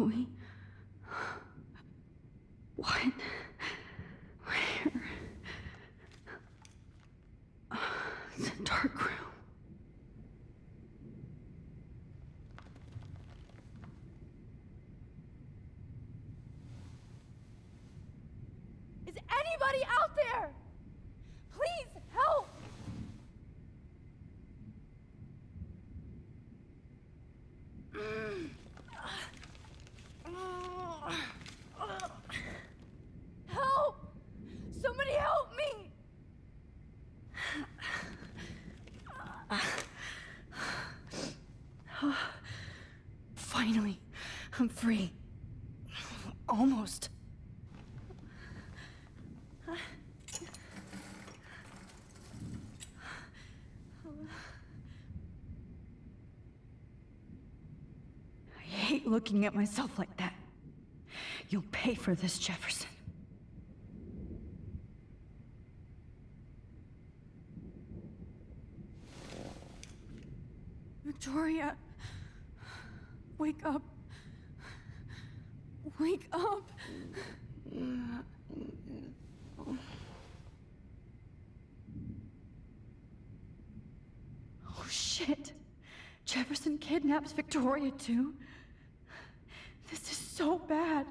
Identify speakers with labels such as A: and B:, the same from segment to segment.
A: Chloe? What? Where? It's a dark room.
B: Is anybody out there? Please help! Help! Somebody help me!
A: Finally, I'm free. Almost. I hate looking at myself like that. You'll pay for this, Jefferson. Victoria, wake up. Wake up. Oh shit. Jefferson kidnaps Victoria too? This is so bad.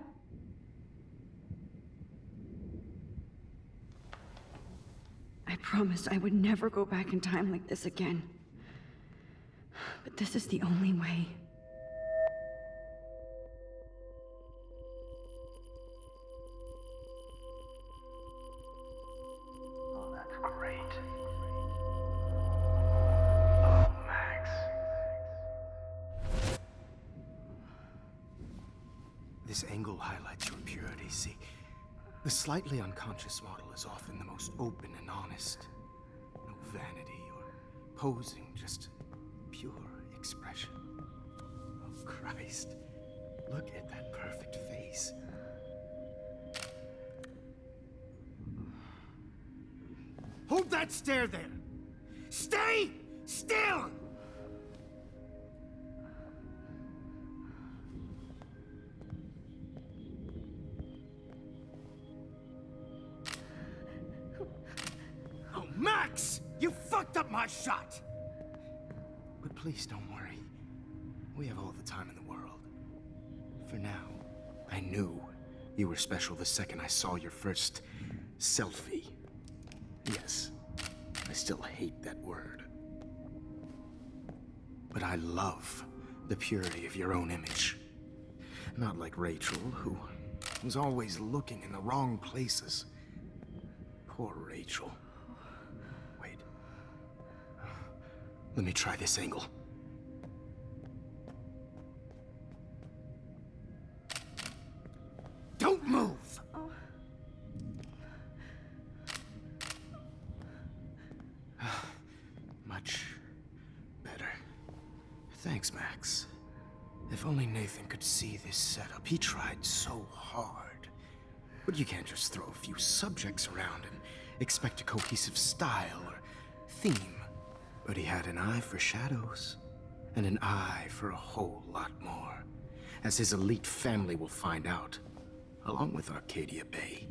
A: I promised I would never go back in time like this again. But this is the only way.
C: Oh, that's great. Oh, Max. This angle highlights your purity, see? The slightly unconscious model is often the most open and honest. No vanity or posing, just pure expression. Oh, Christ. Look at that perfect face. Hold that stare there! Stay still! Oh, Max! You fucked up my shot! But please don't worry. We have all the time in the world. For now, I knew you were special the second I saw your first selfie. Yes, I still hate that word. But I love the purity of your own image. Not like Rachel, who was always looking in the wrong places. Poor Rachel. Wait. Let me try this angle. Don't move! Much better. Thanks, Max. If only Nathan could see this setup. He tried so hard. But you can't just throw a few subjects around and expect a cohesive style or theme. But he had an eye for shadows, and an eye for a whole lot more, as his elite family will find out, along with Arcadia Bay.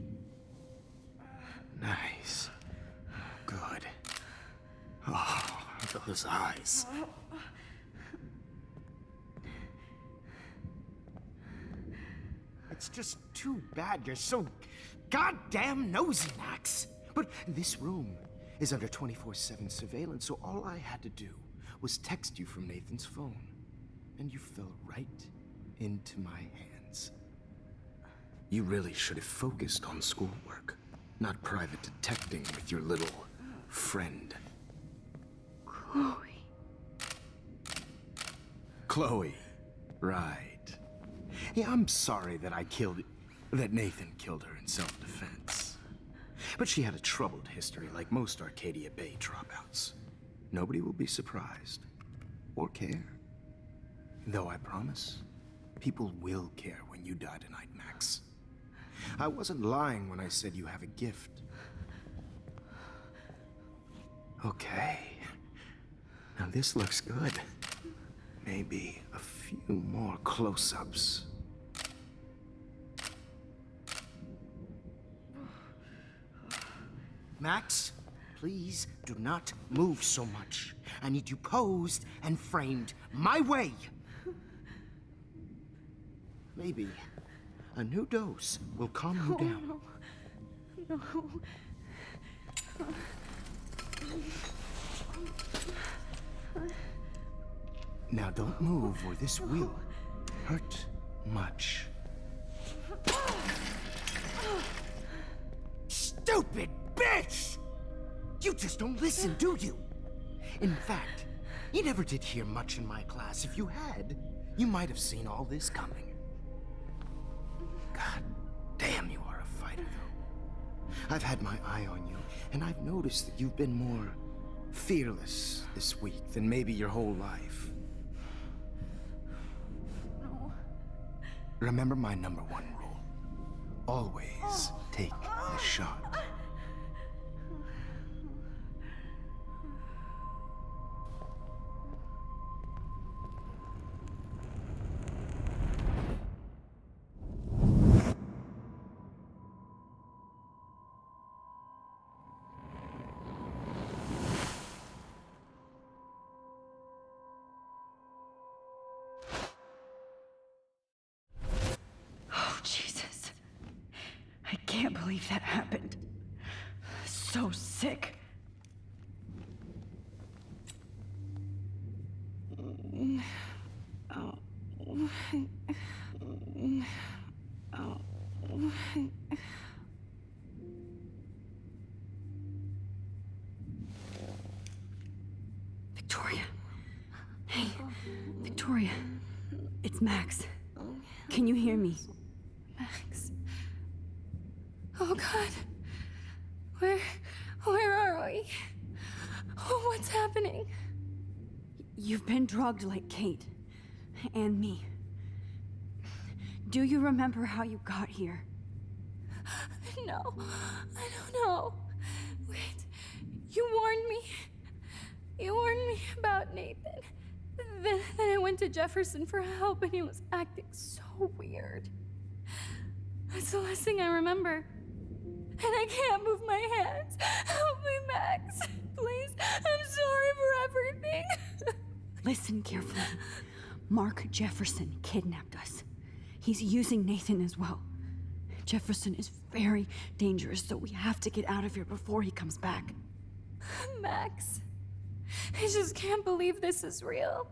C: Nice. Good. Oh, those eyes. It's just too bad you're so goddamn nosy, Max. But this room is under 24/7 surveillance, so all I had to do was text you from Nathan's phone. And you fell right into my hands. You really should have focused on schoolwork, not private detecting with your little friend.
A: Chloe.
C: Chloe. Right. Yeah, I'm sorry that Nathan killed her in self-defense. But she had a troubled history like most Arcadia Bay dropouts. Nobody will be surprised. Or care. Though I promise, people will care when you die tonight, Max. I wasn't lying when I said you have a gift. Okay. Now this looks good. Maybe a few more close-ups. Max, please do not move so much. I need you posed and framed my way. Maybe a new dose will calm you down.
A: No.
C: Now don't move or this will hurt much. Stupid bitch! You just don't listen, do you? In fact, you never did hear much in my class. If you had, you might have seen all this coming. God damn, you are a fighter, though. I've had my eye on you, and I've noticed that you've been more fearless this week than maybe your whole life.
A: No.
C: Remember my #1 rule. Always take the shot.
A: Oh, Jesus. I can't believe that happened. So sick. Victoria. Hey, Victoria. It's Max. Can you hear me?
B: Max. Oh God. Where are we? Oh, what's happening?
A: You've been drugged like Kate. And me. Do you remember how you got here?
B: No, I don't know. Wait, you warned me. You warned me about Nathan. Then I went to Jefferson for help and he was acting so weird. That's the last thing I remember. And I can't move my hands. Help me, Max. Please, I'm sorry for everything.
A: Listen carefully. Mark Jefferson kidnapped us. He's using Nathan as well. Jefferson is very dangerous, so we have to get out of here before he comes back.
B: Max, I just can't believe this is real.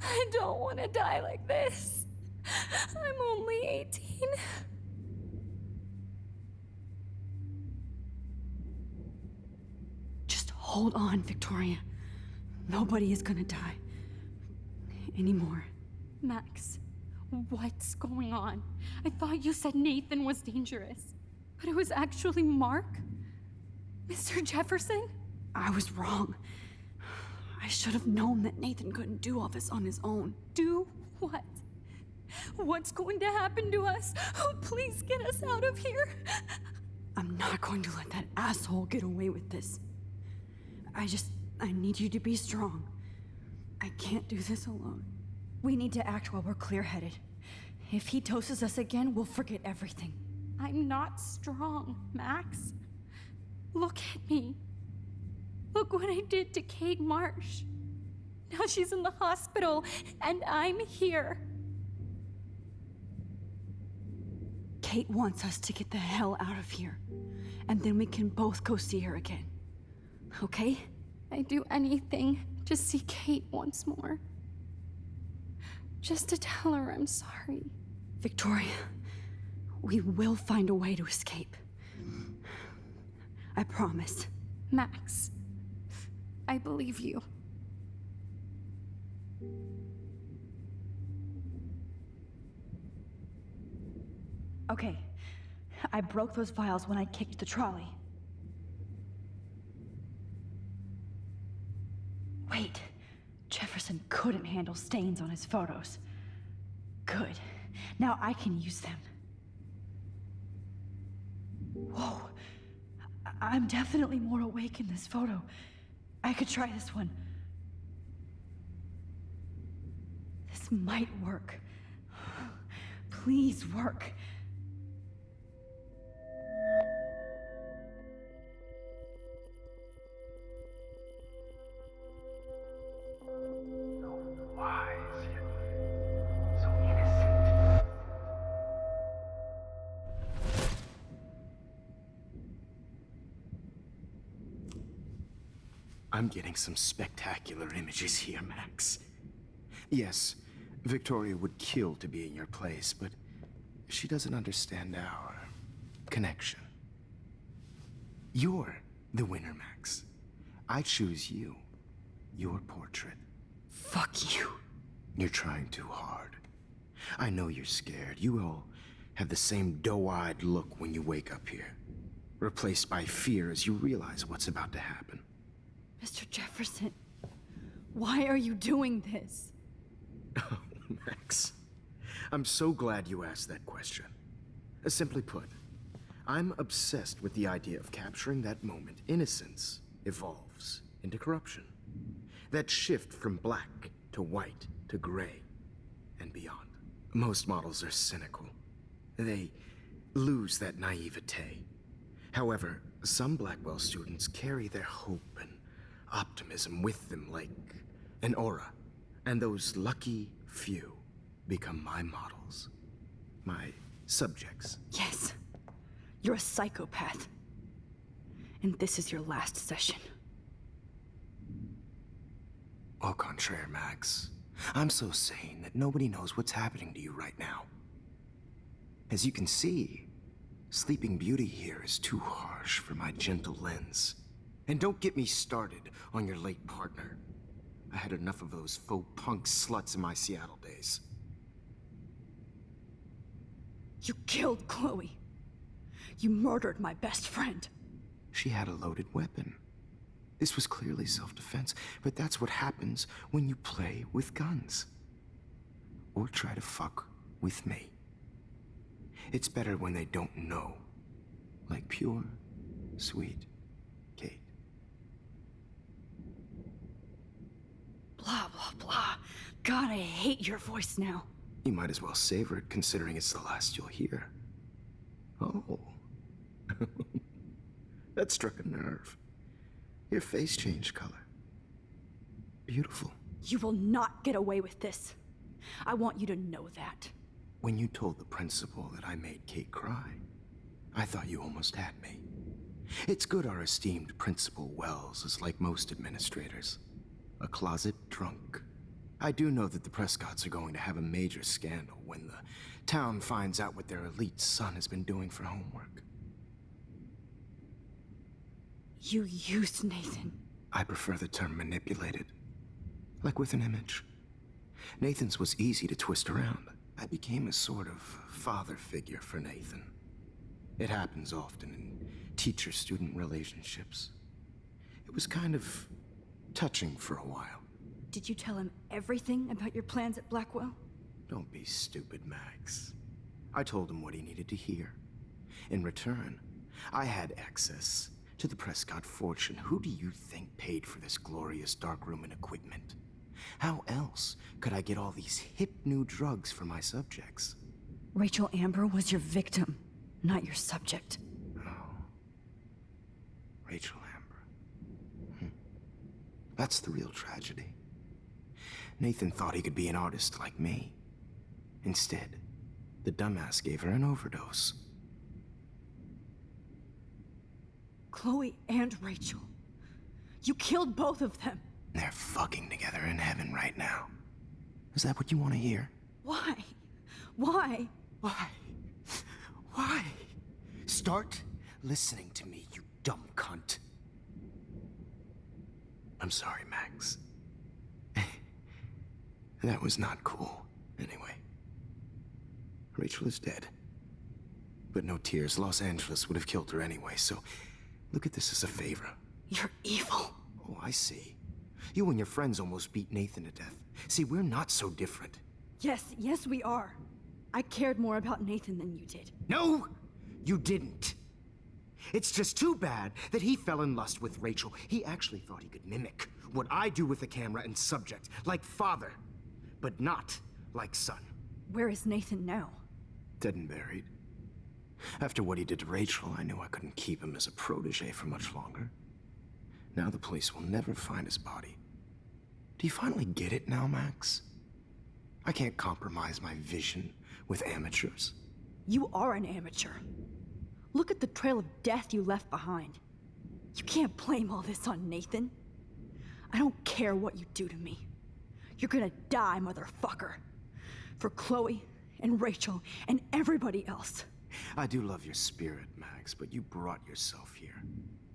B: I don't want to die like this. I'm only 18.
A: Just hold on, Victoria. Nobody is gonna die. Anymore.
B: Max, what's going on? I thought you said Nathan was dangerous, but it was actually Mark? Mr. Jefferson?
A: I was wrong. I should have known that Nathan couldn't do all this on his own.
B: Do what? What's going to happen to us? Oh, please get us out of here.
A: I'm not going to let that asshole get away with this. I need you to be strong. I can't do this alone. We need to act while we're clear-headed. If he doses us again, we'll forget everything.
B: I'm not strong, Max. Look at me. Look what I did to Kate Marsh. Now she's in the hospital, and I'm here.
A: Kate wants us to get the hell out of here. And then we can both go see her again. Okay?
B: I'd do anything to see Kate once more. Just to tell her I'm sorry.
A: Victoria, we will find a way to escape. I promise.
B: Max, I believe you.
A: Okay. I broke those files when I kicked the trolley. Wait. Jefferson couldn't handle stains on his photos. Good. Now I can use them. Whoa. I'm definitely more awake in this photo. I could try this one. This might work. Please work.
C: I'm getting some spectacular images here, Max. Yes, Victoria would kill to be in your place, but she doesn't understand our connection. You're the winner, Max. I choose you. Your portrait.
A: Fuck you.
C: You're trying too hard. I know you're scared. You all have the same doe-eyed look when you wake up here, replaced by fear as you realize what's about to happen.
A: Mr. Jefferson, why are you doing this?
C: Oh, Max. I'm so glad you asked that question. Simply put, I'm obsessed with the idea of capturing that moment innocence evolves into corruption. That shift from black to white to gray and beyond. Most models are cynical. They lose that naivete. However, some Blackwell students carry their hope and optimism with them like an aura. And those lucky few become my models. My subjects.
A: Yes. You're a psychopath. And this is your last session.
C: Au contraire, Max. I'm so sane that nobody knows what's happening to you right now. As you can see, Sleeping Beauty here is too harsh for my gentle lens. And don't get me started on your late partner. I had enough of those faux punk sluts in my Seattle days.
A: You killed Chloe. You murdered my best friend.
C: She had a loaded weapon. This was clearly self-defense, but that's what happens when you play with guns. Or try to fuck with me. It's better when they don't know. Like pure, sweet Kate.
A: Blah, blah, blah. God, I hate your voice now.
C: You might as well savor it, considering it's the last you'll hear. Oh. That struck a nerve. Your face changed color. Beautiful.
A: You will not get away with this. I want you to know that.
C: When you told the principal that I made Kate cry, I thought you almost had me. It's good our esteemed Principal Wells is like most administrators. A closet drunk. I do know that the Prescotts are going to have a major scandal when the town finds out what their elite son has been doing for homework.
A: You used Nathan.
C: I prefer the term manipulated. Like with an image. Nathan's was easy to twist around. I became a sort of father figure for Nathan. It happens often in teacher-student relationships. It was kind of touching for a while.
A: Did you tell him everything about your plans at Blackwell?
C: Don't be stupid, Max. I told him what he needed to hear. In return, I had access to the Prescott fortune. Who do you think paid for this glorious darkroom and equipment? How else could I get all these hip new drugs for my subjects?
A: Rachel Amber was your victim, not your subject.
C: Oh. Rachel Amber. That's the real tragedy. Nathan thought he could be an artist like me. Instead, the dumbass gave her an overdose.
A: Chloe and Rachel. You killed both of them.
C: They're fucking together in heaven right now. Is that what you want to hear?
A: Why? Why?
C: Why? Why? Start listening to me, you dumb cunt. I'm sorry, Max. That was not cool, anyway. Rachel is dead. But no tears. Los Angeles would have killed her anyway, so look at this as a favor.
A: You're evil.
C: Oh, I see. You and your friends almost beat Nathan to death. See, we're not so different.
A: Yes, we are. I cared more about Nathan than you did.
C: No, you didn't. It's just too bad that he fell in lust with Rachel. He actually thought he could mimic what I do with the camera and subject, like father, but not like son.
A: Where is Nathan now?
C: Dead and buried. After what he did to Rachel, I knew I couldn't keep him as a protege for much longer. Now the police will never find his body. Do you finally get it now, Max? I can't compromise my vision with amateurs.
A: You are an amateur. Look at the trail of death you left behind. You can't blame all this on Nathan. I don't care what you do to me. You're gonna die, motherfucker. For Chloe and Rachel and everybody else.
C: I do love your spirit, Max, but you brought yourself here.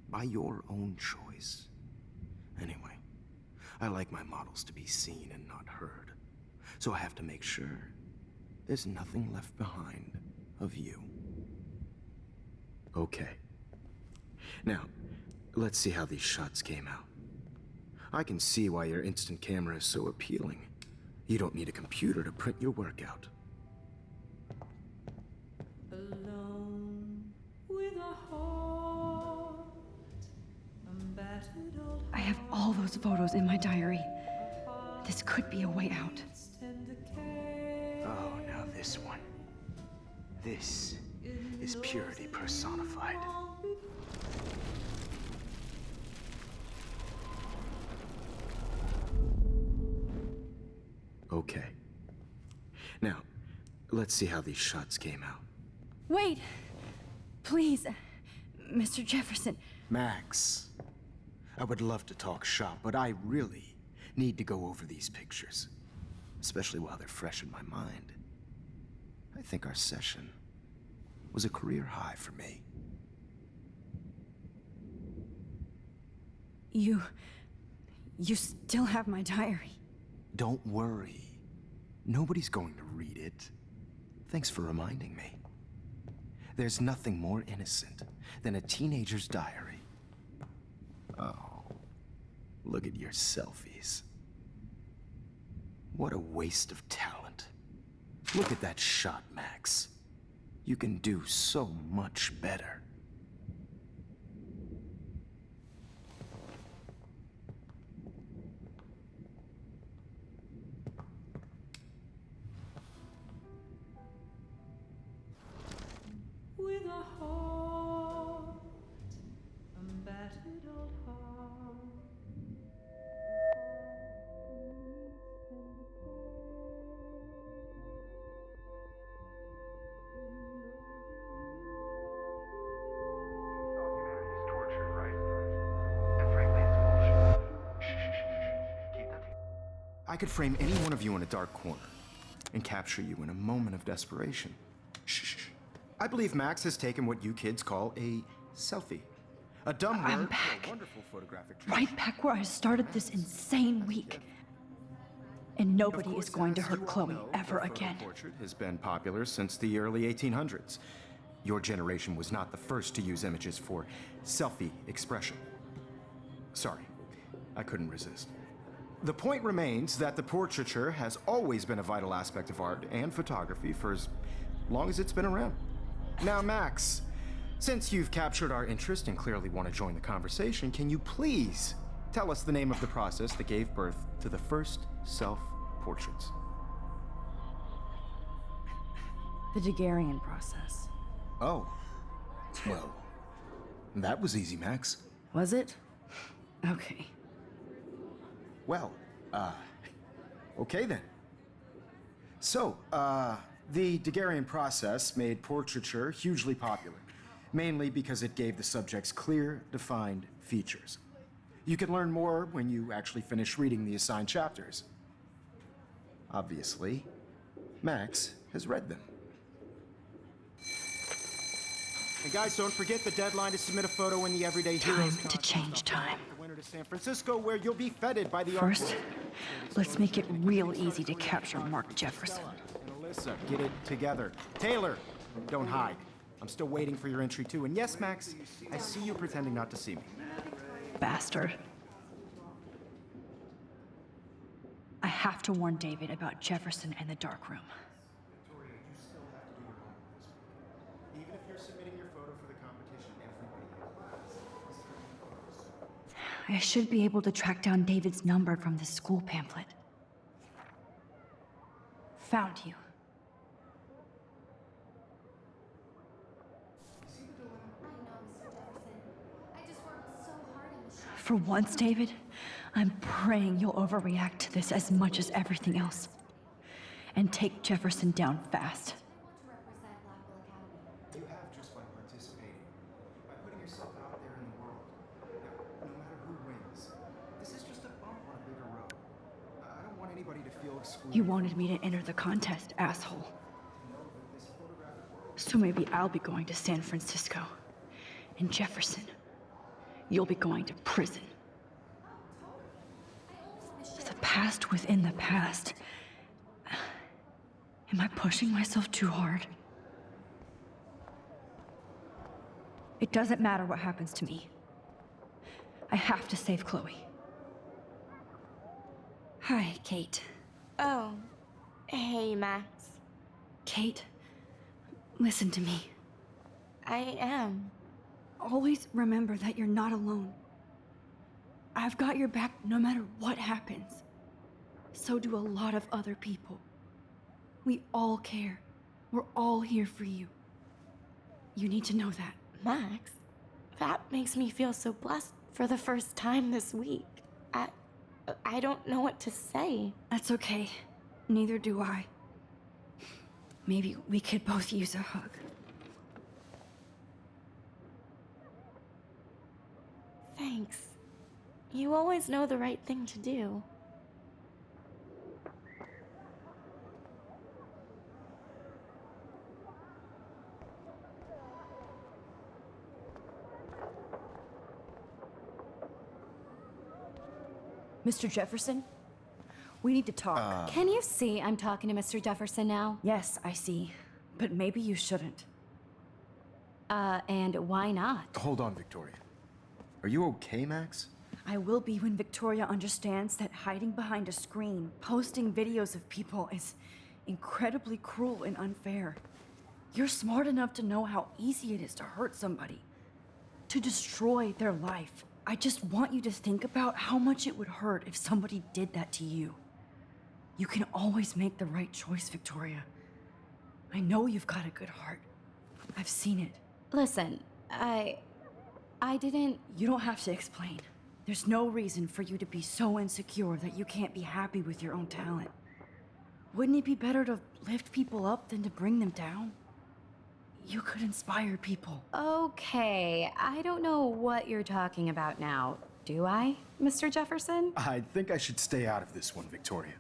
C: By your own choice. Anyway, I like my models to be seen and not heard. So I have to make sure there's nothing left behind of you. Okay. Now, let's see how these shots came out. I can see why your instant camera is so appealing. You don't need a computer to print your work out.
D: Alone with a heart, battered old
A: I have all those photos in my diary. This could be a way out.
D: tender care.
C: Oh, now this one. This is purity personified. Okay. Now, let's see how these shots came out.
A: Wait! Please, Mr. Jefferson.
C: Max, I would love to talk shop, but I really need to go over these pictures. Especially while they're fresh in my mind. I think our session was a career high for me.
A: You still have my diary.
C: Don't worry. Nobody's going to read it. Thanks for reminding me. There's nothing more innocent than a teenager's diary. Oh, look at your selfies. What a waste of talent. Look at that shot, Max. You can do so much better.
D: With a heart, battered old heart.
C: I could frame any one of you in a dark corner and capture you in a moment of desperation. Shh. I believe Max has taken what you kids call a selfie. A dumb
A: I'm
C: word for
A: back.
C: a wonderful photographic
A: Right back where I started this insane week. And nobody
C: Of course,
A: is going to
C: as
A: hurt
C: you all
A: Chloe
C: know,
A: ever
C: the photo
A: again.
C: portrait has been popular since the early 1800s. Your generation was not the first to use images for selfie expression. Sorry, I couldn't resist. The point remains that the portraiture has always been a vital aspect of art and photography for as long as it's been around. Now, Max, since you've captured our interest and clearly want to join the conversation, can you please tell us the name of the process that gave birth to the first self-portraits?
A: The Daguerrean process.
C: Oh, well, that was easy, Max.
A: Was it? Okay.
C: Well, okay then. So, the Daguerrean process made portraiture hugely popular, mainly because it gave the subjects clear, defined features. You can learn more when you actually finish reading the assigned chapters. Obviously, Max has read them. And guys, don't forget the deadline to submit a photo in the Everyday
A: Time
C: Heroes
A: to
C: contest.
A: change time.
C: The winter to San Francisco, where you'll be feted by the
A: First,
C: artwork.
A: let's make it real easy to capture Mark Jefferson.
C: And Alyssa, get it together. Taylor, don't hide. I'm still waiting for your entry too. And yes, Max, I see you pretending not to see me.
A: Bastard. I have to warn David about Jefferson and the dark room.
C: Victoria, you still have to do your homework this week. Even if you're submitting your photo for the competition, everybody has.
A: I should be able to track down David's number from the school pamphlet. Found you. For once, David, I'm praying you'll overreact to this as much as everything else. And take Jefferson down fast.
C: You have just by participating, by putting yourself out there in the world. Now, no matter who wins, this is just a
A: You wanted me to enter the contest, asshole. So maybe I'll be going to San Francisco. And Jefferson, you'll be going to prison. The past within the past. Am I pushing myself too hard? It doesn't matter what happens to me. I have to save Chloe. Hi, Kate.
B: Oh, hey, Max.
A: Kate, listen to me.
B: I am.
A: Always remember that you're not alone. I've got your back no matter what happens. So do a lot of other people. We all care. We're all here for you. You need to know that.
B: Max, that makes me feel so blessed for the first time this week. I don't know what to say.
A: That's okay. Neither do I. Maybe we could both use a hug.
B: Thanks. You always know the right thing to do.
A: Mr. Jefferson? We need to talk.
B: Can you see I'm talking to Mr. Jefferson now?
A: Yes, I see. But maybe you shouldn't.
B: And why not?
C: Hold on, Victoria. Are you okay, Max?
A: I will be when Victoria understands that hiding behind a screen, posting videos of people is incredibly cruel and unfair. You're smart enough to know how easy it is to hurt somebody, to destroy their life. I just want you to think about how much it would hurt if somebody did that to you. You can always make the right choice, Victoria. I know you've got a good heart. I've seen it.
B: Listen, I didn't...
A: You don't have to explain. There's no reason for you to be so insecure that you can't be happy with your own talent. Wouldn't it be better to lift people up than to bring them down? You could inspire people.
B: Okay, I don't know what you're talking about now, do I, Mr. Jefferson?
C: I think I should stay out of this one, Victoria.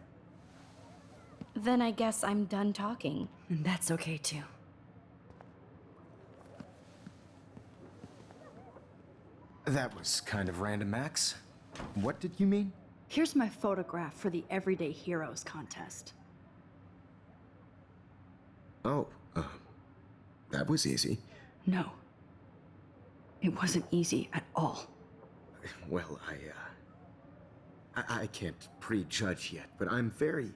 B: Then I guess I'm done talking.
A: And that's okay too.
C: That was kind of random, Max. What did you mean?
A: Here's my photograph for the Everyday Heroes contest.
C: Oh, that was easy.
A: No. It wasn't easy at all.
C: Well, I can't prejudge yet, but I'm very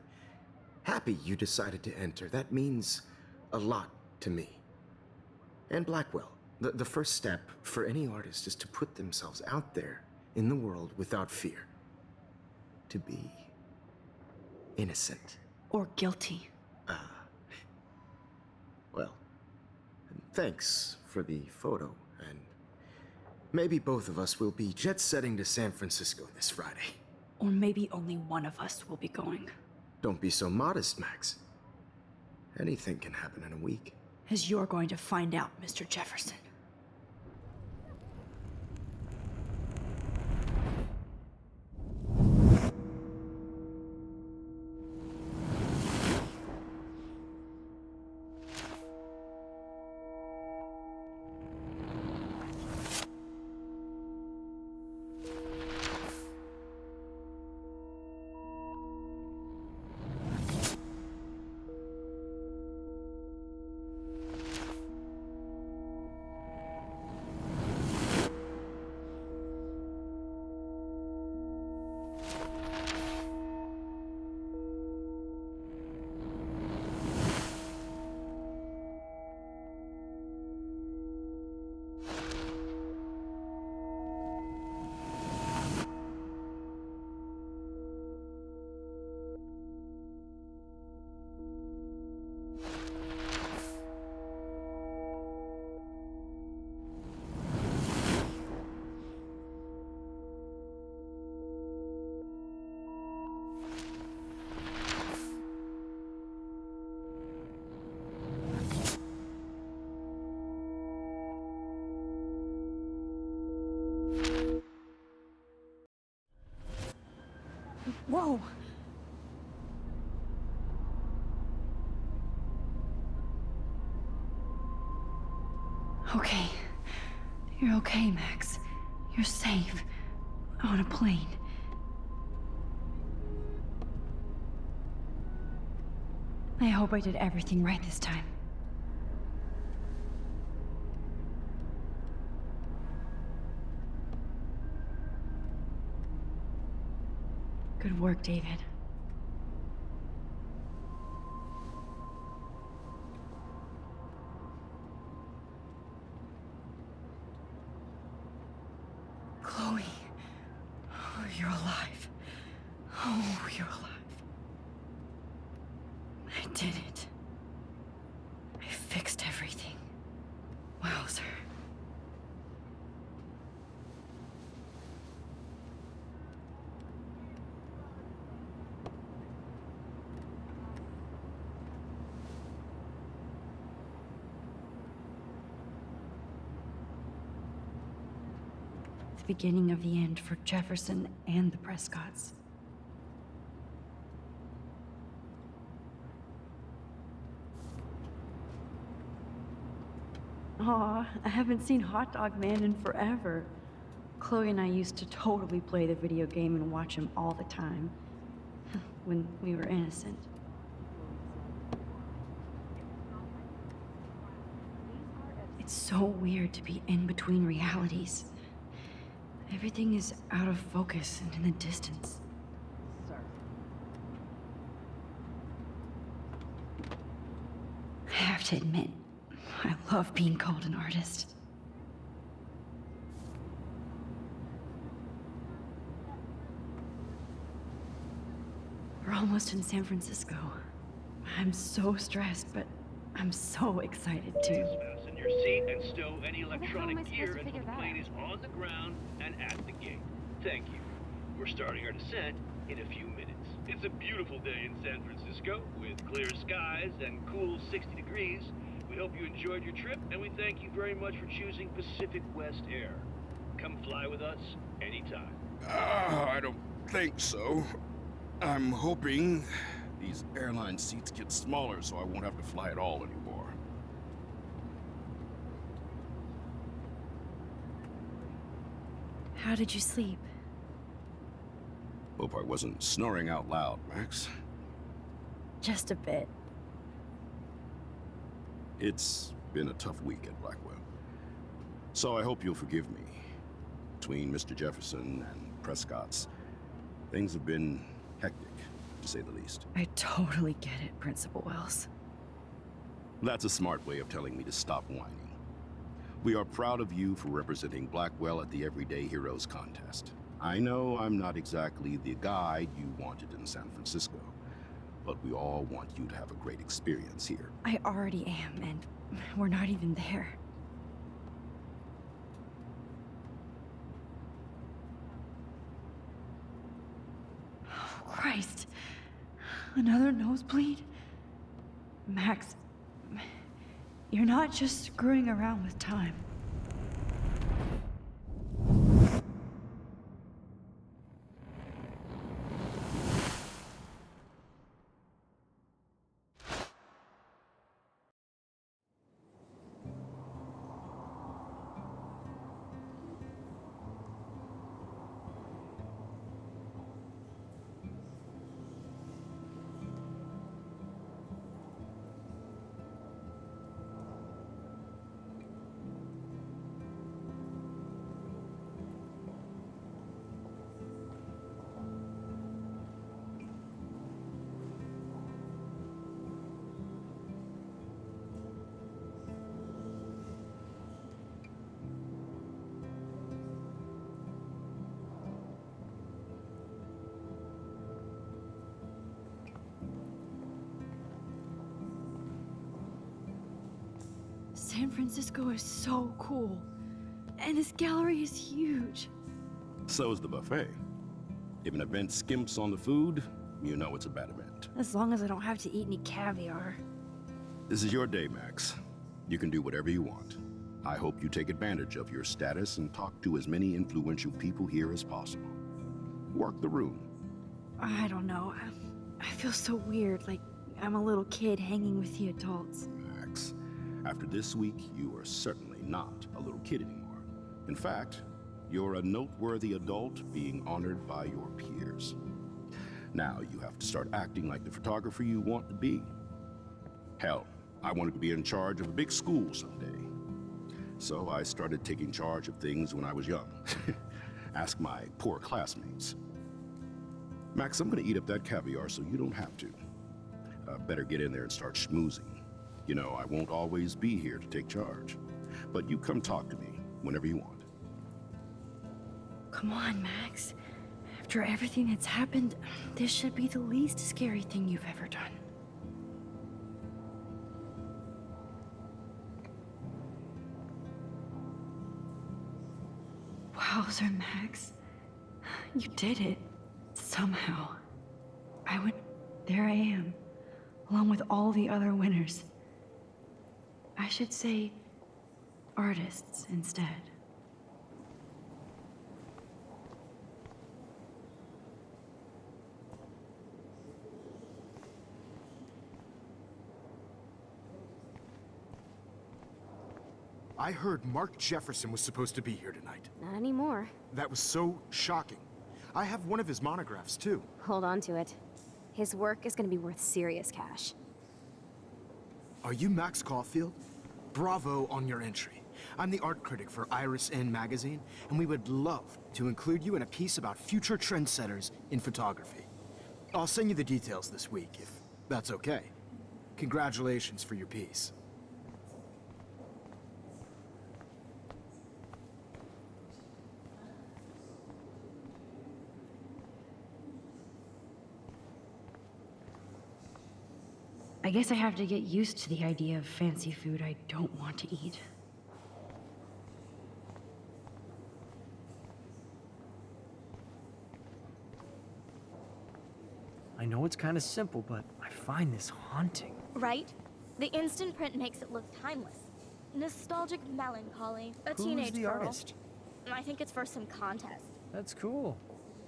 C: happy you decided to enter. That means a lot to me. And Blackwell. The first step for any artist is to put themselves out there in the world without fear. To be innocent.
A: Or guilty.
C: Well, thanks for the photo, and maybe both of us will be jet-setting to San Francisco this Friday.
A: Or maybe only one of us will be going.
C: Don't be so modest, Max. Anything can happen in a week.
A: As you're going to find out, Mr. Jefferson. Whoa! Okay. You're okay, Max. You're safe. On a plane. I hope I did everything right this time. Good work, David. Chloe. Oh, you're alive. Oh, you're alive. I did it. I fixed everything. Wowzer. The beginning of the end for Jefferson and the Prescotts. Aw, I haven't seen Hot Dog Man in forever. Chloe and I used to totally play the video game and watch him all the time. When we were innocent. It's so weird to be in between realities. Everything is out of focus and in the distance. I have to admit, I love being called an artist. We're almost in San Francisco. I'm so stressed, but I'm so excited too.
E: Fasten your seat and stow any electronic gear until the plane is on the ground and at the gate. Thank you. We're starting our descent in a few minutes. It's a beautiful day in San Francisco with clear skies and cool 60 degrees. We hope you enjoyed your trip, and we thank you very much for choosing Pacific West Air. Come fly with us anytime.
F: I don't think so. I'm hoping these airline seats get smaller so I won't have to fly at all anymore.
A: How did you sleep?
F: Hope I wasn't snoring out loud, Max.
A: Just a bit.
F: It's been a tough week at Blackwell. So I hope you'll forgive me. Between Mr. Jefferson and Prescott's, things have been hectic, to say the least.
A: I totally get it, Principal Wells.
F: That's a smart way of telling me to stop whining. We are proud of you for representing Blackwell at the Everyday Heroes contest. I know I'm not exactly the guide you wanted in San Francisco, but we all want you to have a great experience here.
A: I already am, and we're not even there. Oh, Christ. Another nosebleed? Max, you're not just screwing around with time. San Francisco is so cool. And this gallery is huge.
F: So is the buffet. If an event skimps on the food, you know it's a bad event.
A: As long as I don't have to eat any caviar.
F: This is your day, Max. You can do whatever you want. I hope you take advantage of your status and talk to as many influential people here as possible. Work the room.
A: I don't know. I feel so weird, like I'm a little kid hanging with the adults.
F: Max, after this week, you are certainly not a little kid anymore. In fact, you're a noteworthy adult being honored by your peers. Now you have to start acting like the photographer you want to be. Hell, I wanted to be in charge of a big school someday. So I started taking charge of things when I was young. Ask my poor classmates. Max, I'm gonna eat up that caviar so you don't have to. Better get in there and start schmoozing. You know, I won't always be here to take charge. But you come talk to me whenever you want.
A: Come on, Max. After everything that's happened, this should be the least scary thing you've ever done. Wowzer, Max. You did it. Somehow. There I am, along with all the other winners. I should say artists instead.
C: I heard Mark Jefferson was supposed to be here tonight.
B: Not anymore.
C: That was so shocking. I have one of his monographs, too.
B: Hold on to it. His work is gonna be worth serious cash.
C: Are you Max Caulfield? Bravo on your entry. I'm the art critic for Iris N magazine, and we would love to include you in a piece about future trendsetters in photography. I'll send you the details this week, if that's okay. Congratulations for your piece.
A: I guess I have to get used to the idea of fancy food I don't want to eat.
G: I know it's kind of simple, but I find this haunting.
B: Right? The instant print makes it look timeless. Nostalgic melancholy. A teenage
G: Who's the
B: girl.
G: artist?
B: I think it's for some contest.
G: That's cool.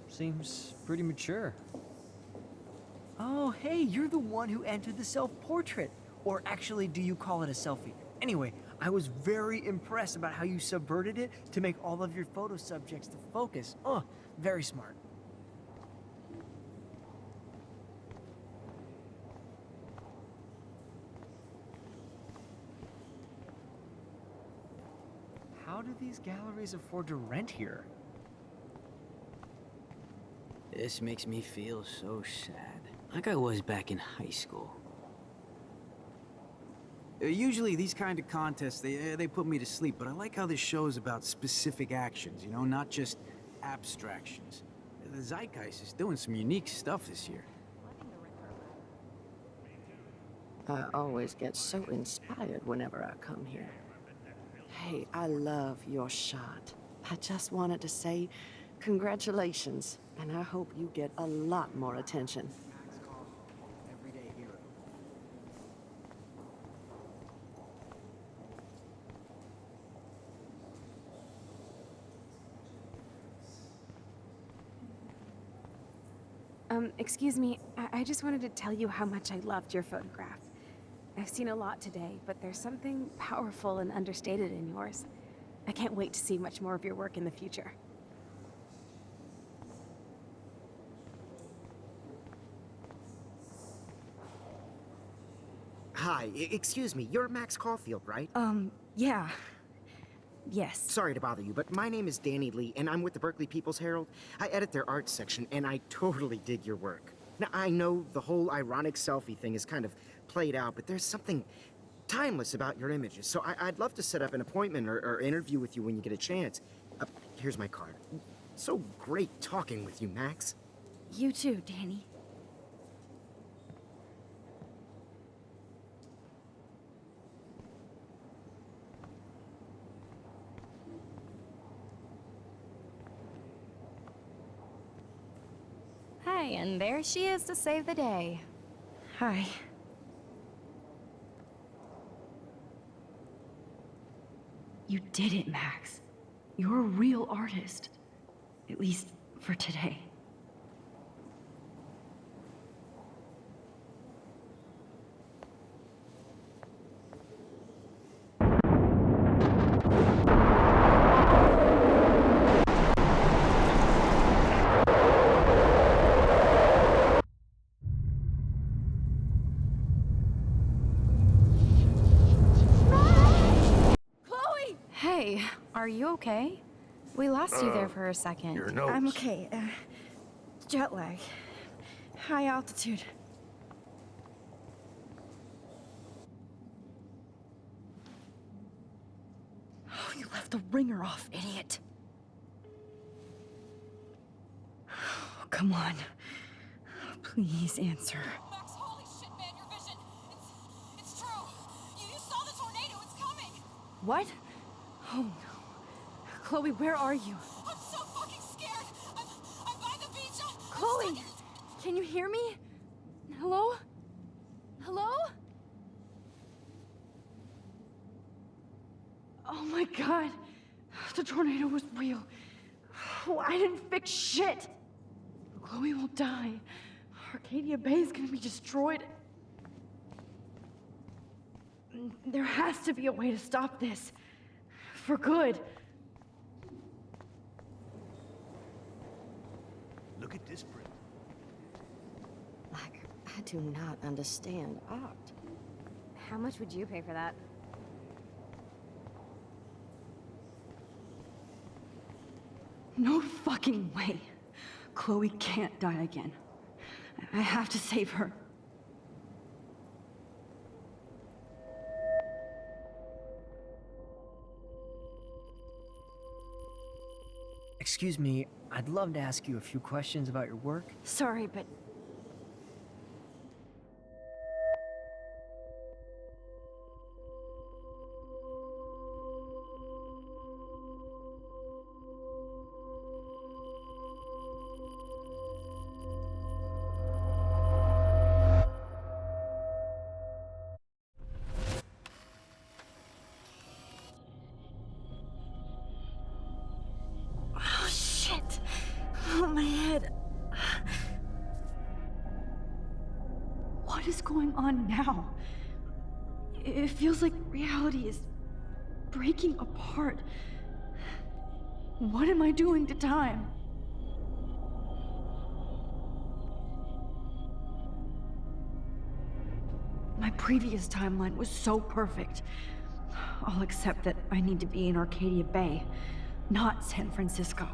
G: Seems pretty mature. Oh, hey, you're the one who entered the self-portrait. Or actually, do you call it a selfie? Anyway, I was very impressed about how you subverted it to make all of your photo subjects the focus. Oh, very smart. How do these galleries afford to rent here?
H: This makes me feel so sad. Like I was back in high school. Usually these kind of contests, they put me to sleep, but I like how this show is about specific actions, you know, not just abstractions. The Zeitgeist is doing some unique stuff this year.
I: I always get so inspired whenever I come here. Hey, I love your shot. I just wanted to say congratulations, and I hope you get a lot more attention.
H: Max Caulfield, everyday hero.
J: Excuse me, I just wanted to tell you how much I loved your photograph. I've seen a lot today, but there's something powerful and understated in yours. I can't wait to see much more of your work in the future.
K: Hi, excuse me, you're Max Caulfield, right?
J: Yeah. Yes.
K: Sorry to bother you, but my name is Danny Lee, and I'm with the Berkeley People's Herald. I edit their arts section, and I totally dig your work. Now, I know the whole ironic selfie thing is kind of played out, but there's something timeless about your images, so I'd love to set up an appointment or interview with you when you get a chance. Here's my card. So great talking with you, Max.
J: You too, Danny.
B: Hi, and there she is to save the day.
A: Hi. You did it, Max. You're a real artist. At least for today.
B: Are you okay? We lost you there for a second.
C: Your nose.
A: I'm okay. Jet lag. High altitude. Oh, you left the ringer off, idiot. Oh, come on. Please answer.
L: Max, holy shit, man, your vision. It's true. You saw the tornado. It's coming.
A: What? Oh no. Chloe, where are you?
L: I'm so fucking scared. I'm by the beach. I'm
A: Chloe!
L: stuck.
A: Can you hear me?
B: Hello? Hello?
A: Oh my god. The tornado was real. Oh, I didn't fix shit. Chloe will die. Arcadia Bay is gonna be destroyed. There has to be a way to stop this. For good.
E: Look at this print.
I: Like, I do not understand art.
J: How much would you pay for that?
A: No fucking way. Chloe can't die again. I have to save her.
G: Excuse me, I'd love to ask you a few questions about your work.
A: Sorry, but oh shit. Oh, my head. What is going on now? It feels like reality is breaking apart. What am I doing to time? My previous timeline was so perfect. I'll accept that I need to be in Arcadia Bay, not San Francisco.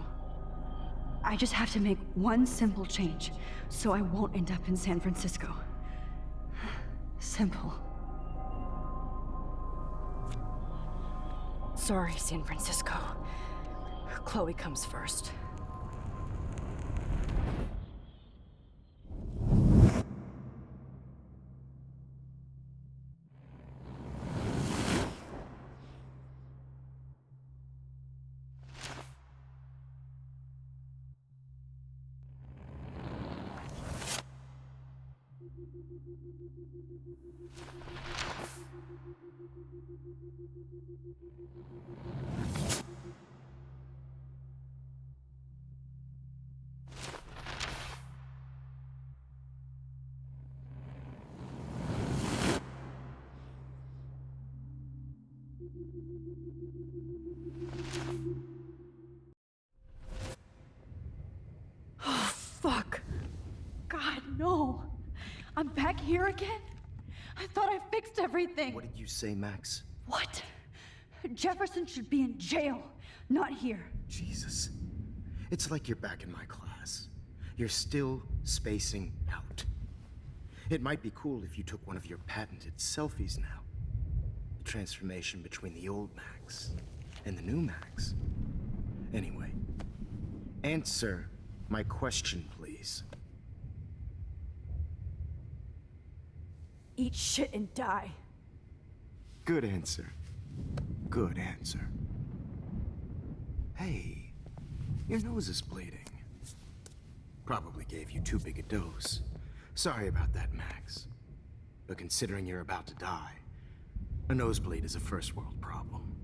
A: I just have to make one simple change, so I won't end up in San Francisco. Simple. Sorry, San Francisco. Chloe comes first. Oh, fuck. God, no. I'm back here again? I thought I fixed everything.
C: What did you say, Max?
A: What? Jefferson should be in jail, not here.
C: Jesus. It's like you're back in my class. You're still spacing out. It might be cool if you took one of your patented selfies now. The transformation between the old Max and the new Max. Anyway, answer my question, please.
A: Eat shit and die.
C: Good answer. Good answer. Hey, your nose is bleeding. Probably gave you too big a dose. Sorry about that, Max. But considering you're about to die, a nosebleed is a first world problem.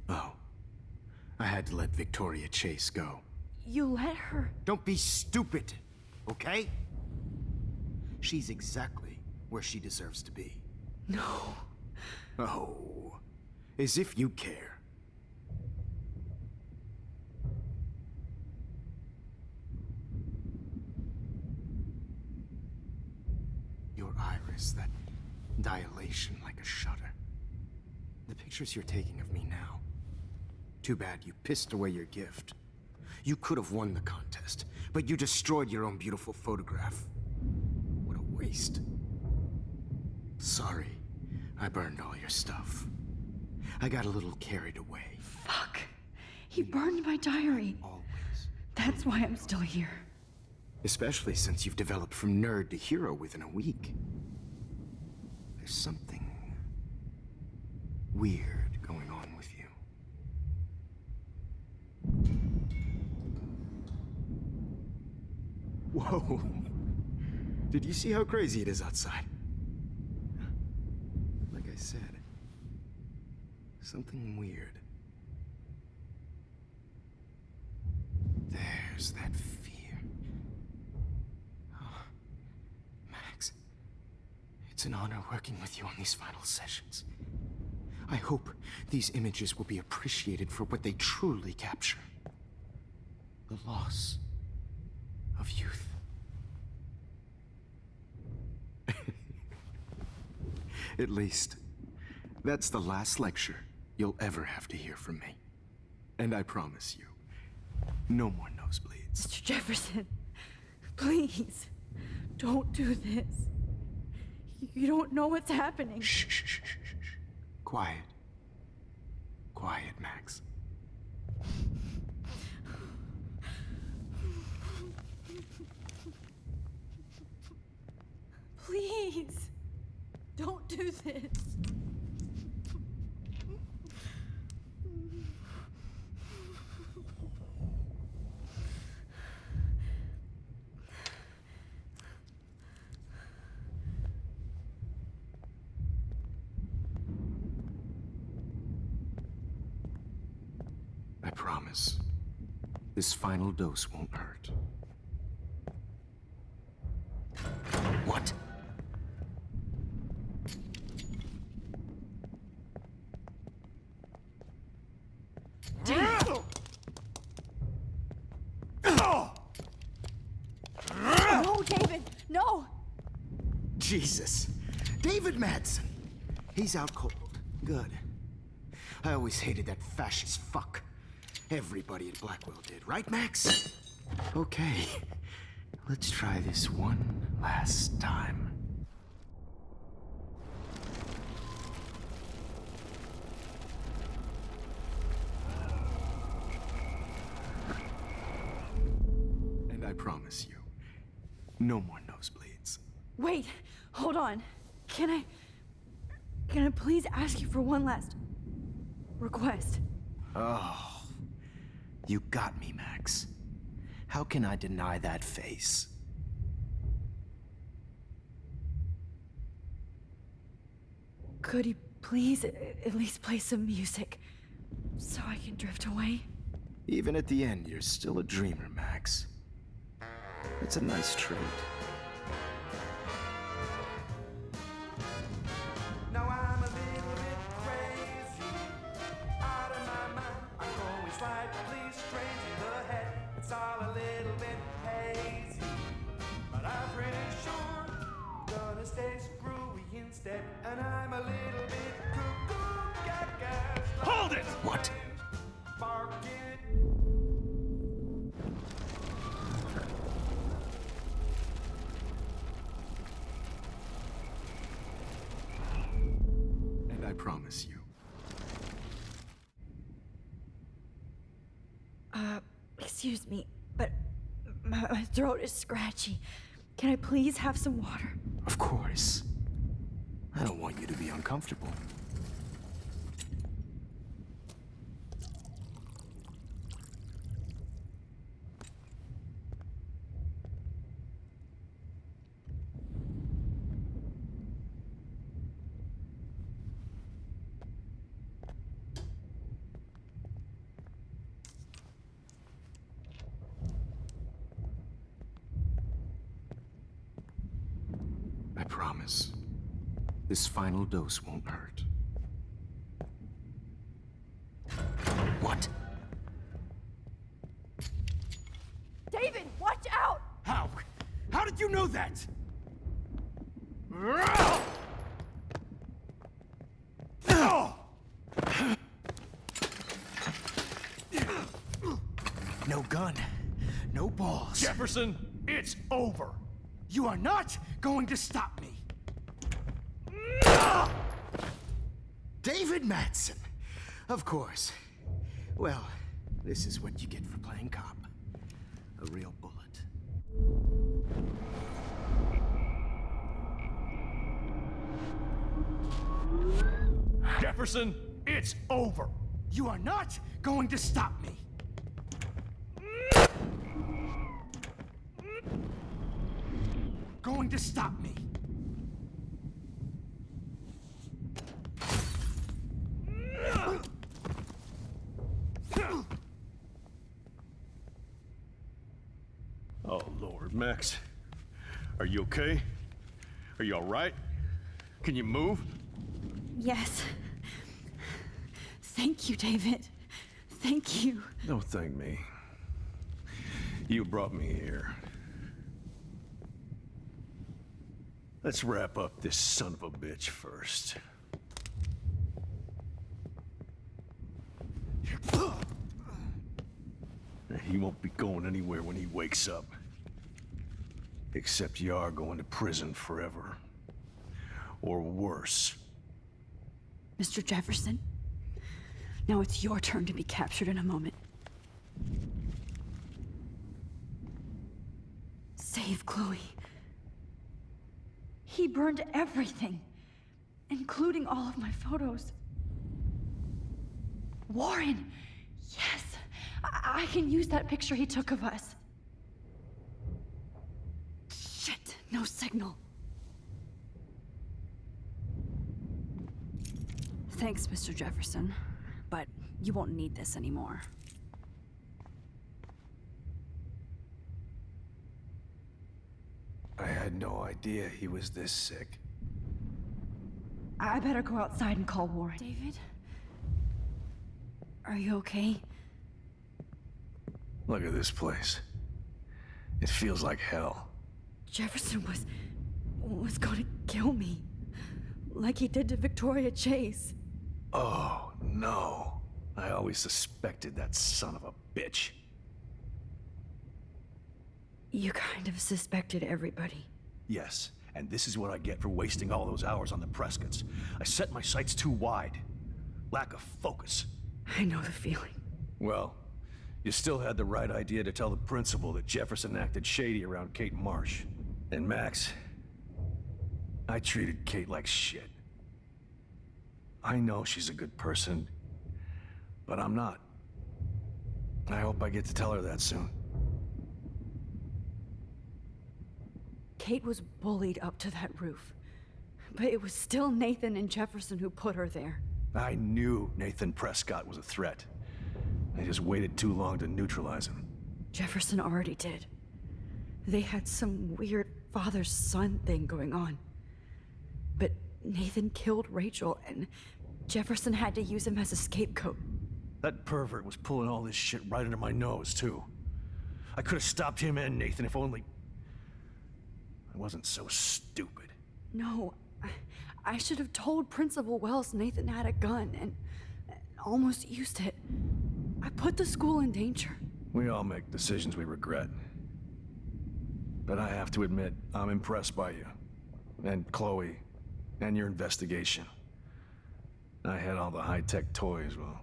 C: Oh, I had to let Victoria Chase go.
A: You let her.
C: Don't be stupid, okay? She's exactly where she deserves to be.
A: No.
C: Oh, as if you care. Your iris, that dilation like a shutter. pictures you're taking of me now. Too bad you pissed away your gift. You could have won the contest, but you destroyed your own beautiful photograph. What a waste. Sorry, I burned all your stuff. I got a little carried away.
A: Fuck. He burned my diary.
C: Always.
A: That's why I'm still here.
C: Especially since you've developed from nerd to hero within a week. There's something weird going on with you. Whoa. Did you see how crazy it is outside? Like I said, something weird. There's that fear. Oh, Max, it's an honor working with you on these final sessions. I hope these images will be appreciated for what they truly capture. The loss of youth. At least, that's the last lecture you'll ever have to hear from me. And I promise you, no more nosebleeds.
A: Mr. Jefferson, please, don't do this. You don't know what's happening.
C: Shh, shh, shh, shh, shh. Quiet. Quiet, Max.
A: Please, don't do this.
C: I promise, this final dose won't hurt. What?
A: No, David, no!
C: Jesus. David Madsen. He's out cold. Good. I always hated that fascist fuck. Everybody at Blackwell did, right, Max? Okay. Let's try this one last time. And I promise you, no more nosebleeds.
A: Wait, hold on. Can I please ask you for one last request?
C: Oh, you got me, Max. How can I deny that face?
A: Could you please at least play some music so I can drift away?
C: Even at the end, you're still a dreamer, Max. It's a nice trait.
M: Now I'm a little bit crazy, out of my mind. I'm going slightly strange in the head. It's all a little bit hazy, but I'm pretty sure I'm gonna stay screwy instead. And I'm a little bit cuckoo, gaga.
E: Hold it!
C: What?
M: Barking.
C: And I promise you.
A: Excuse me, but my throat is scratchy. Can I please have some water?
C: Of course. I don't want you to be uncomfortable. I promise, this final dose won't hurt. What?
A: David, watch out!
C: How? How did you know that? gun, no balls.
N: Jefferson, it's over.
C: You are not going to stop me. David Madsen. Of course. Well, this is what you get for playing cop. A real bullet.
N: Jefferson, it's over.
C: You are not going to stop me. Going to stop me.
N: Oh, Lord, Max. Are you okay? Are you all right? Can you move?
A: Yes. Thank you, David. Thank you.
N: Don't thank me. You brought me here. Let's wrap up this son of a bitch first. He won't be going anywhere when he wakes up. Except you are going to prison forever. Or worse.
A: Mr. Jefferson, now it's your turn to be captured in a moment. Save Chloe. He burned everything, including all of my photos. Warren, yes, I can use that picture he took of us. Shit, no signal. Thanks, Mr. Jefferson, but you won't need this anymore.
C: I had no idea he was this sick.
A: I better go outside and call Warren. David? Are you okay?
N: Look at this place. It feels like hell.
A: Jefferson was gonna kill me. Like he did to Victoria Chase.
N: Oh, no. I always suspected that son of a bitch.
A: You kind of suspected everybody.
N: Yes, and this is what I get for wasting all those hours on the Prescotts. I set my sights too wide. Lack of focus.
A: I know the feeling.
N: Well, you still had the right idea to tell the principal that Jefferson acted shady around Kate Marsh. And Max, I treated Kate like shit. I know she's a good person, but I'm not. I hope I get to tell her that soon.
A: Kate was bullied up to that roof. But it was still Nathan and Jefferson who put her there.
N: I knew Nathan Prescott was a threat. I just waited too long to neutralize him.
A: Jefferson already did. They had some weird father-son thing going on. But Nathan killed Rachel, and Jefferson had to use him as a scapegoat.
N: That pervert was pulling all this shit right under my nose, too. I could have stopped him and Nathan if only I wasn't so stupid.
A: No, I should have told Principal Wells Nathan had a gun and almost used it. I put the school in danger.
N: We all make decisions we regret. But I have to admit, I'm impressed by you. And Chloe. And your investigation. I had all the high-tech toys, well,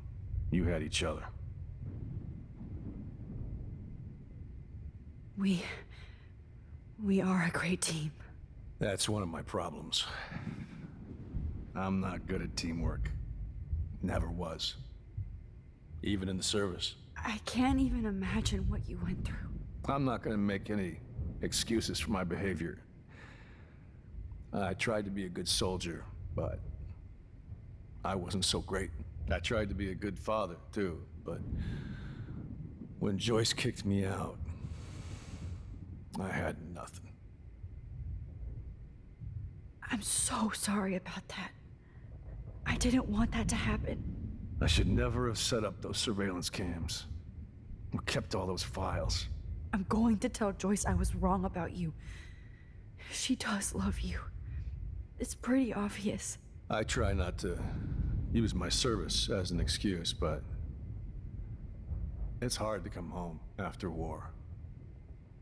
N: you had each other.
A: We are a great team.
N: That's one of my problems. I'm not good at teamwork. Never was. Even in the service.
A: I can't even imagine what you went through.
N: I'm not gonna make any excuses for my behavior. I tried to be a good soldier, but I wasn't so great. I tried to be a good father, too, but when Joyce kicked me out, I had nothing.
A: I'm so sorry about that. I didn't want that to happen.
N: I should never have set up those surveillance cams. Or kept all those files.
A: I'm going to tell Joyce I was wrong about you. She does love you. It's pretty obvious.
N: I try not to use my service as an excuse, but It's hard to come home after war.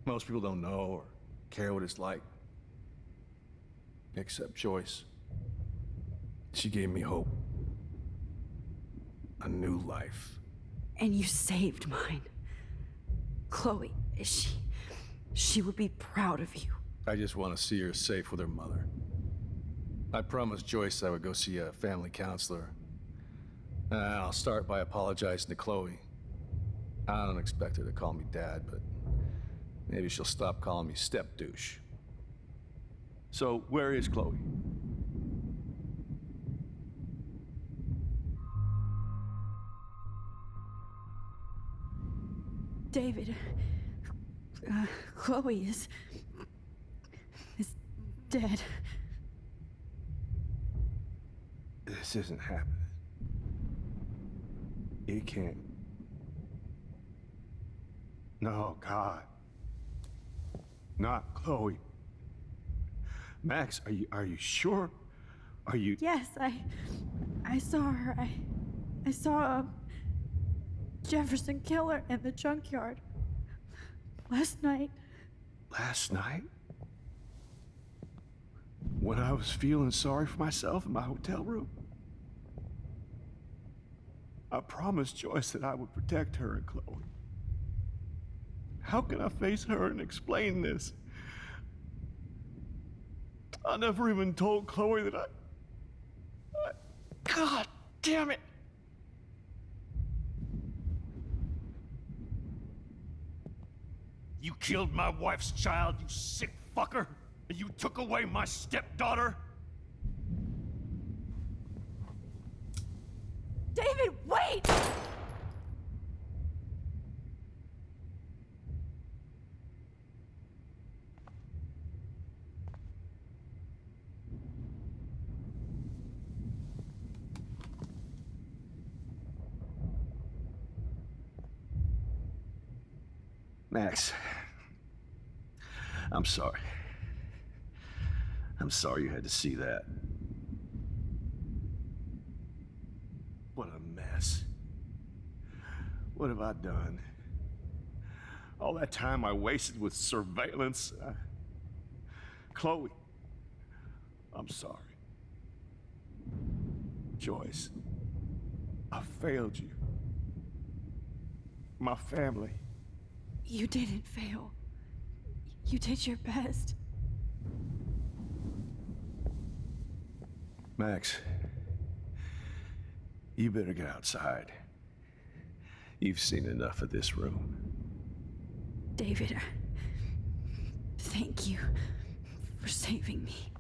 N: Most people don't know or care what it's like. Except Joyce. She gave me hope. A new life.
A: And you saved mine. Chloe, she would be proud of you.
N: I just want to see her safe with her mother. I promised Joyce I would go see a family counselor. I'll start by apologizing to Chloe. I don't expect her to call me Dad, but maybe she'll stop calling me step-douche. So, where is Chloe?
A: David, Chloe is dead.
N: This isn't happening. It can't. No, God. Not Chloe. Max, are you sure? Are you?
A: Yes, I saw her. I saw Jefferson kill her in the junkyard last night.
N: Last night? When I was feeling sorry for myself in my hotel room? I promised Joyce that I would protect her and Chloe. How can I face her and explain this? I never even told Chloe that I... God damn it! You killed my wife's child, you sick fucker! And you took away my stepdaughter?
A: David, wait!
N: Max, I'm sorry. I'm sorry you had to see that. What a mess. What have I done? All that time I wasted with surveillance. Chloe, I'm sorry. Joyce, I failed you. My family.
A: You didn't fail. You did your best.
N: Max, you better get outside. You've seen enough of this room.
A: David, thank you for saving me.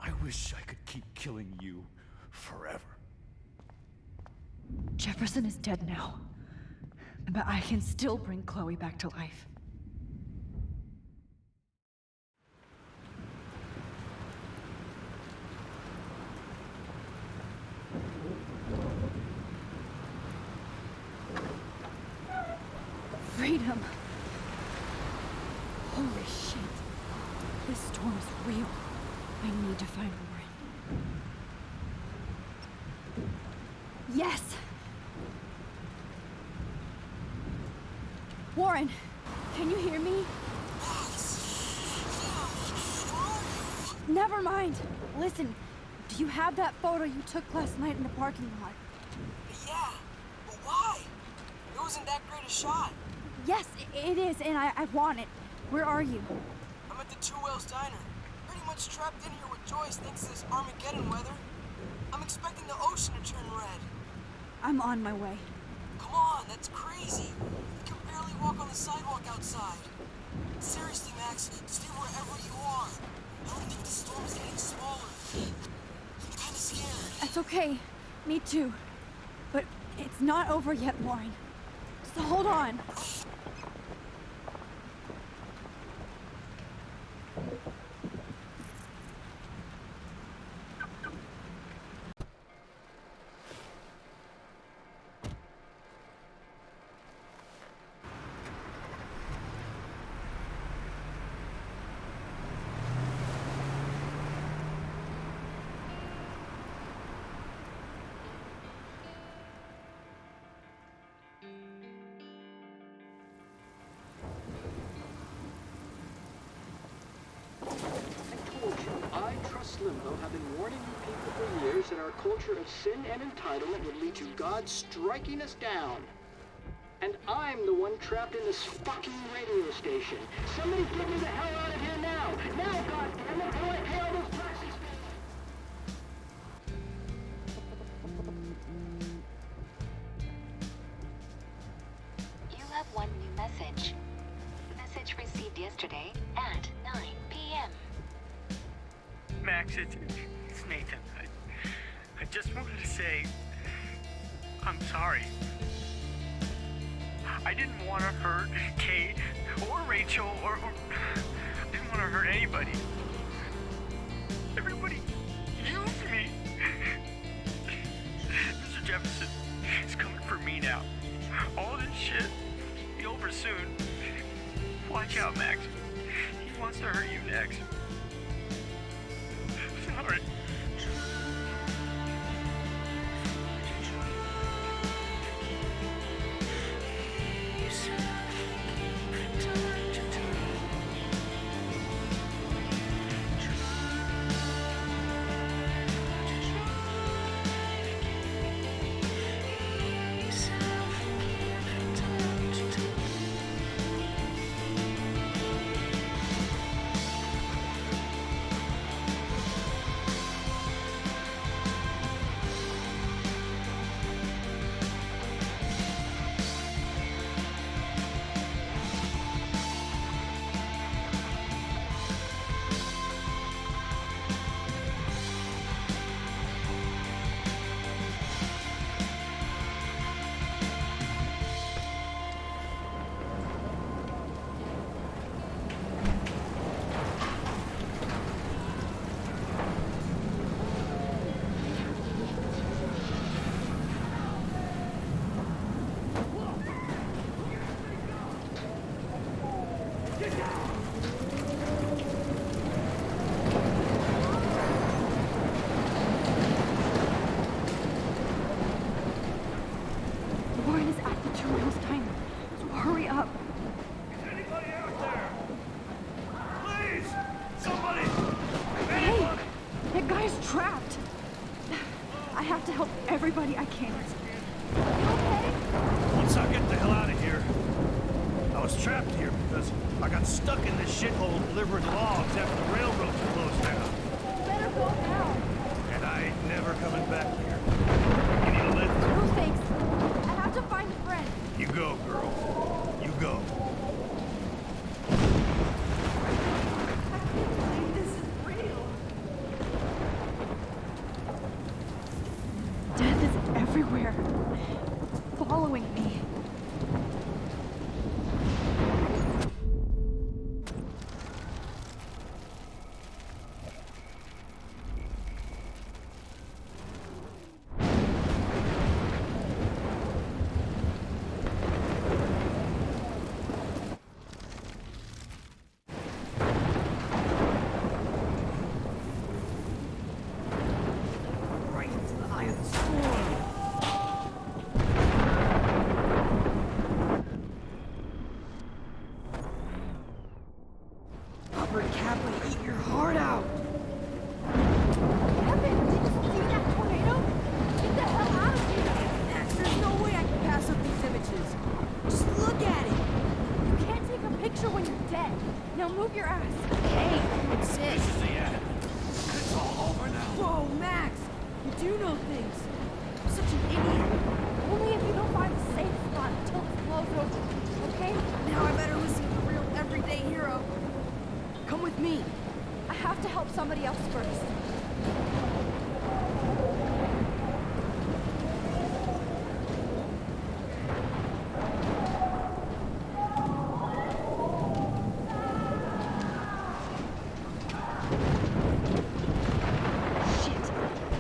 N: I wish I could keep killing you forever.
A: Jefferson is dead now, but I can still bring Chloe back to life. Freedom. Holy shit. This storm is real. I need to find Warren. Yes! Warren, can you hear me? Never mind. Listen, do you have that photo you took last night in the parking lot?
O: Yeah, but why? It wasn't that great a shot.
A: Yes, it is, and I want it. Where are you?
O: I'm at the Two Whales Diner. Pretty much trapped in here with Joyce thanks to this Armageddon weather. I'm expecting the ocean to turn red.
A: I'm on my way.
O: Come on, that's crazy. You can barely walk on the sidewalk outside. Seriously, Max, stay wherever you are. I don't think the storm is getting smaller. I'm kinda scared.
A: That's okay. Me too. But it's not over yet, Warren. So hold on.
P: trust Limbo have been warning you people for years that our culture of sin and entitlement would lead to God striking us down. And I'm the one trapped in this fucking radio station. Somebody get me the hell out of here now! Now, goddammit, how do I pay all those taxes?
Q: You have one new message. Message received yesterday at 9 p.m.
R: Max, it's Nathan. I just wanted to say, I'm sorry. I didn't want to hurt Kate or Rachel or I didn't want to hurt anybody. Everybody used me. Mr. Jefferson is coming for me now. All this shit will be over soon. Watch out, Max. He wants to hurt you next. Sorry.
A: Everybody I can.
N: Once I get the hell out of here, I was trapped here because I got stuck in this shithole delivering logs after the railroad closed down.
A: Better go now.
N: And I ain't never coming back here. You need a lift?
A: No thanks. I have to find a friend.
N: You go, girl. You go.
A: I can't believe this is real. Death is everywhere, following me.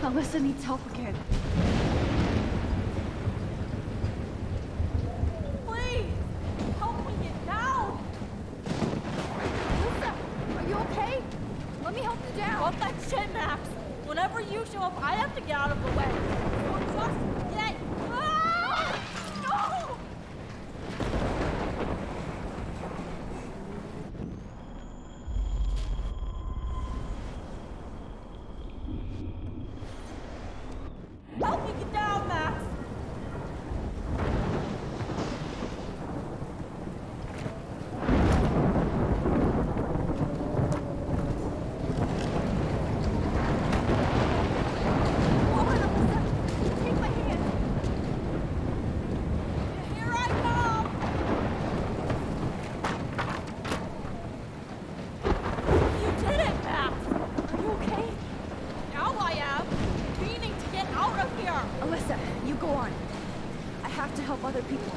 A: Alyssa needs help again. Please! Help me get down! Alyssa, are you okay? Let me help you down.
S: Fuck that shit, Max! Whenever you show up, I have to get out of the way. Or just get... Ah! No!
A: have to help other people.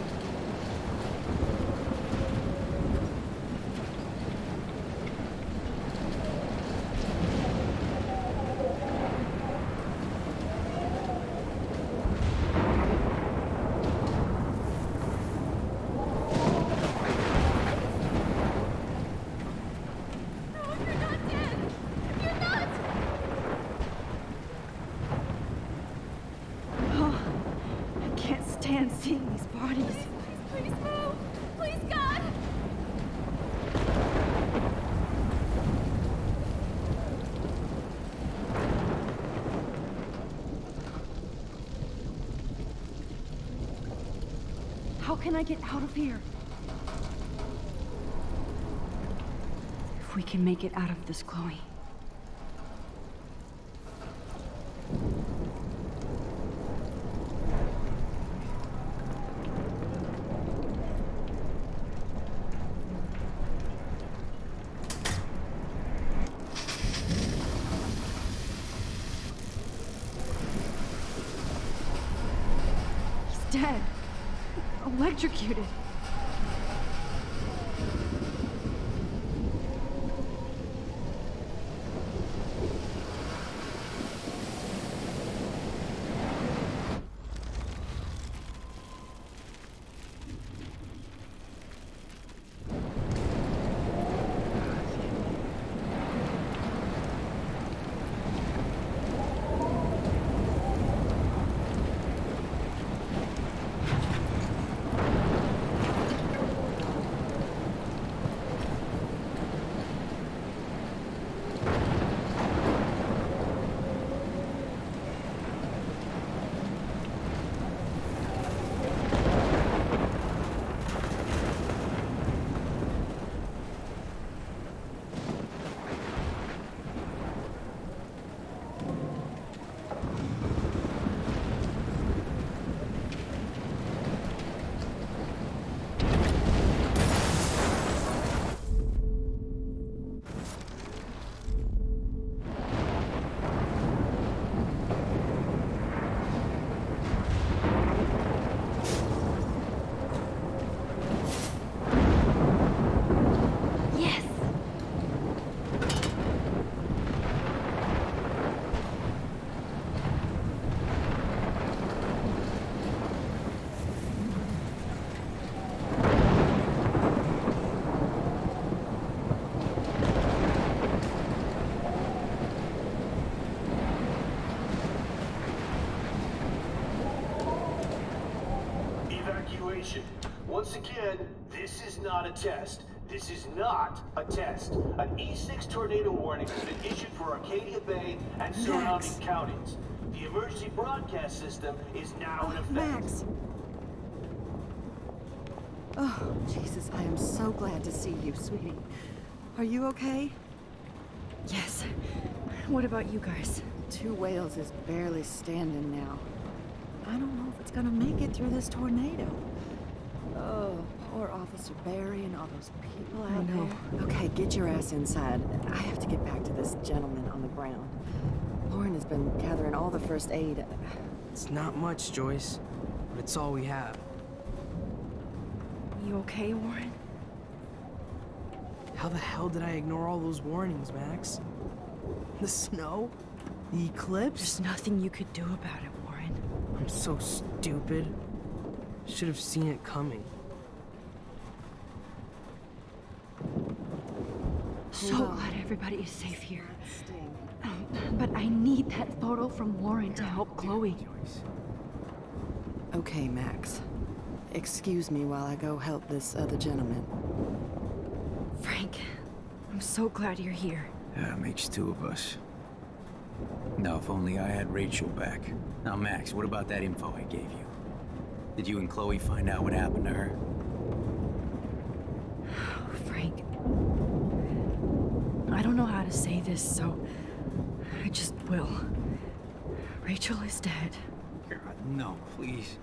A: Seeing these bodies.
B: Please move! Please, God!
A: How can I get out of here? If we can make it out of this, Chloe. Dead. Electrocuted.
E: Once again, this is not a test. This is not a test. An E6 tornado warning has been issued for Arcadia Bay and surrounding counties. The emergency broadcast system is now in effect.
I: Max! Oh, Jesus, I am so glad to see you, sweetie. Are you okay?
A: Yes. What about you guys?
I: Two Whales is barely standing now. I don't know if it's gonna make it through this tornado. Oh, poor Officer Barry and all those people out there. Okay, get your ass inside. I have to get back to this gentleman on the ground. Lauren has been gathering all the first aid.
G: It's not much, Joyce, but it's all we have.
A: You okay, Warren?
G: How the hell did I ignore all those warnings, Max? The snow? The eclipse?
A: There's nothing you could do about it, Warren.
G: I'm so stupid. Should have seen it coming.
A: So glad everybody is safe here. But I need that photo from Warren to help Chloe.
I: Okay, Max. Excuse me while I go help this other gentleman.
A: Frank, I'm so glad you're here.
H: Yeah, makes two of us. Now, if only I had Rachel back. Now, Max, what about that info I gave you? Did you and Chloe find out what happened to her?
A: Frank, I don't know how to say this, so I just will. Rachel is dead.
H: God, no, please.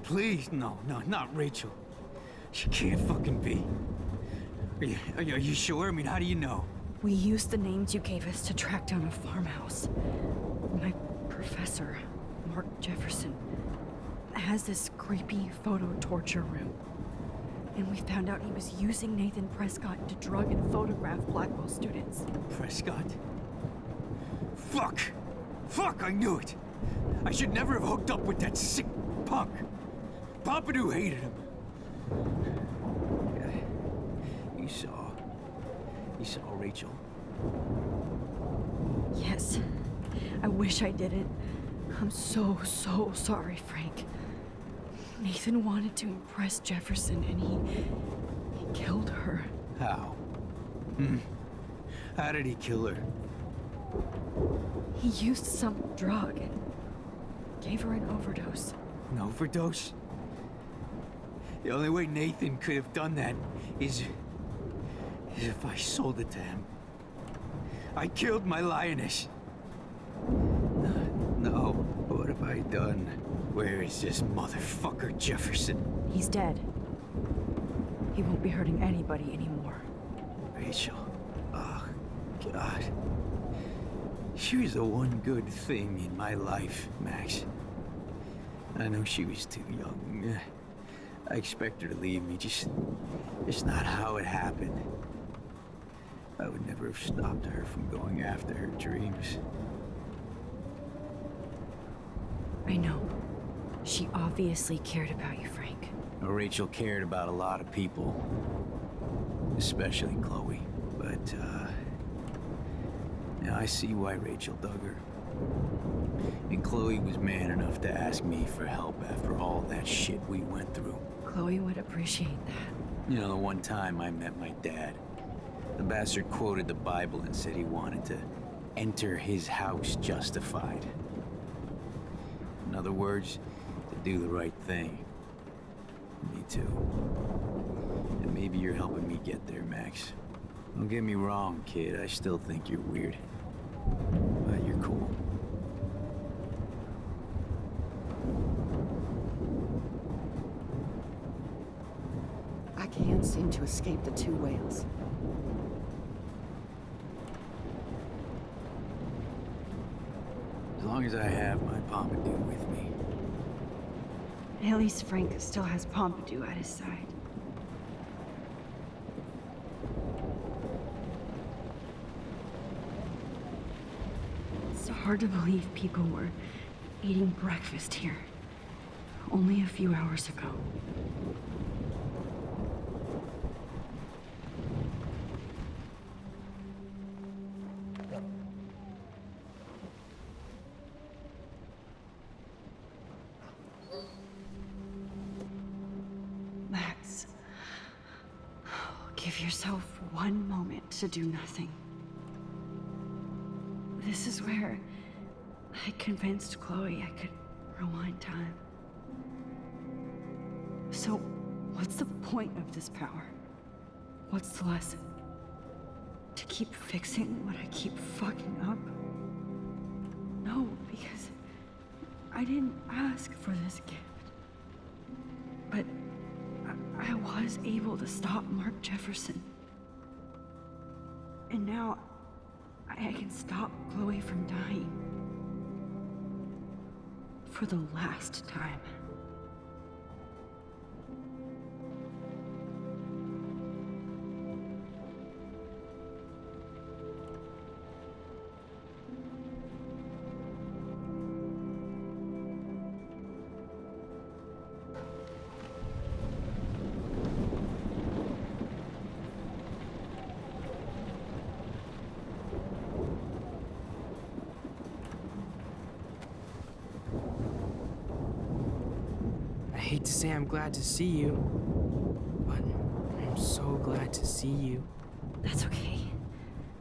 H: Please, no, not Rachel. She can't fucking be. Are you sure? I mean, how do you know?
A: We used the names you gave us to track down a farmhouse. My professor, Mark Jefferson. has this creepy photo torture room. And we found out he was using Nathan Prescott to drug and photograph Blackwell students.
H: Prescott? Fuck! Fuck, I knew it! I should never have hooked up with that sick punk. Pompidou hated him. You saw Rachel?
A: Yes. I wish I didn't. I'm so sorry, Frank. Nathan wanted to impress Jefferson and he killed her.
H: How? How did he kill her?
A: He used some drug. Gave her an overdose.
H: An overdose? The only way Nathan could have done that is if I sold it to him. I killed my lioness. No, what have I done? Where is this motherfucker Jefferson?
A: He's dead. He won't be hurting anybody anymore.
H: Rachel. Oh, God. She was the one good thing in my life, Max. I know she was too young. I expect her to leave me, just not how it happened. I would never have stopped her from going after her dreams.
A: I know. She obviously cared about you, Frank.
H: Well, Rachel cared about a lot of people. Especially Chloe. But, now I see why Rachel dug her. And Chloe was man enough to ask me for help after all that shit we went through.
A: Chloe would appreciate that.
H: You know, the one time I met my dad, the bastard quoted the Bible and said he wanted to enter his house justified. In other words, to do the right thing. Me too. And maybe you're helping me get there, Max. Don't get me wrong, kid. I still think you're weird. But you're cool.
I: I can't seem to escape the two whales.
H: As long as I have my Pompidou with me.
A: At least Frank still has Pompidou at his side. It's hard to believe people were eating breakfast here only a few hours ago. Max, give yourself one moment to do nothing. This is where I convinced Chloe I could rewind time. So, what's the point of this power? What's the lesson? To keep fixing what I keep fucking up? No, because I didn't ask for this gift. But I was able to stop Mark Jefferson. And now I can stop Chloe from dying. For the last time.
T: I hate to say I'm glad to see you, but I'm so glad to see you.
A: That's okay.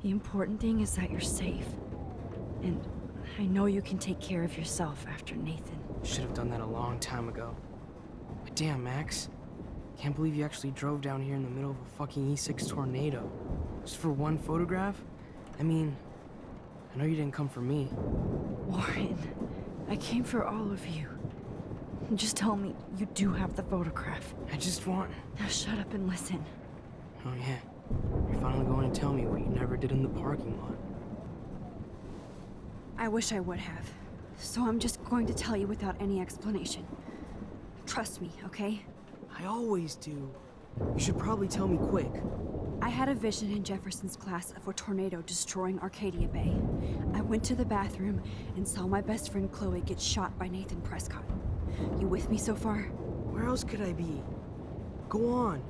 A: The important thing is that you're safe. And I know you can take care of yourself after Nathan.
T: Should have done that a long time ago. But damn, Max. Can't believe you actually drove down here in the middle of a fucking E6 tornado. Just for one photograph? I mean, I know you didn't come for me.
A: Warren, I came for all of you. Just tell me you do have the photograph.
T: I just want...
A: Now shut up and listen.
T: Oh yeah, you're finally going to tell me what you never did in the parking lot.
A: I wish I would have. So I'm just going to tell you without any explanation. Trust me, okay?
T: I always do. You should probably tell me quick.
A: I had a vision in Jefferson's class of a tornado destroying Arcadia Bay. I went to the bathroom and saw my best friend Chloe get shot by Nathan Prescott. You with me so far?
T: Where else could I be? Go on.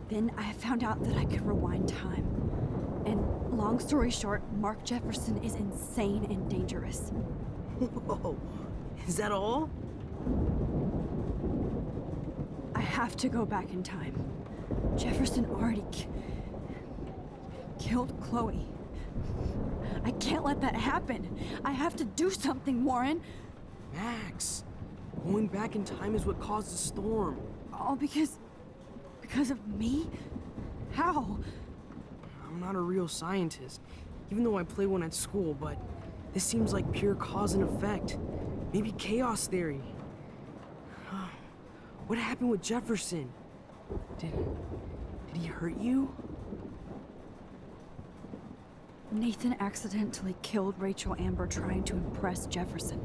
A: Then I found out that I could rewind time. And long story short, Mark Jefferson is insane and dangerous.
T: Whoa, is that all?
A: I have to go back in time. Jefferson already killed Chloe. I can't let that happen. I have to do something, Warren.
T: Max, going back in time is what caused the storm.
A: All because of me? How?
T: I'm not a real scientist, even though I play one at school, but this seems like pure cause and effect. Maybe chaos theory. What happened with Jefferson? Did he hurt you?
A: Nathan accidentally killed Rachel Amber trying to impress Jefferson.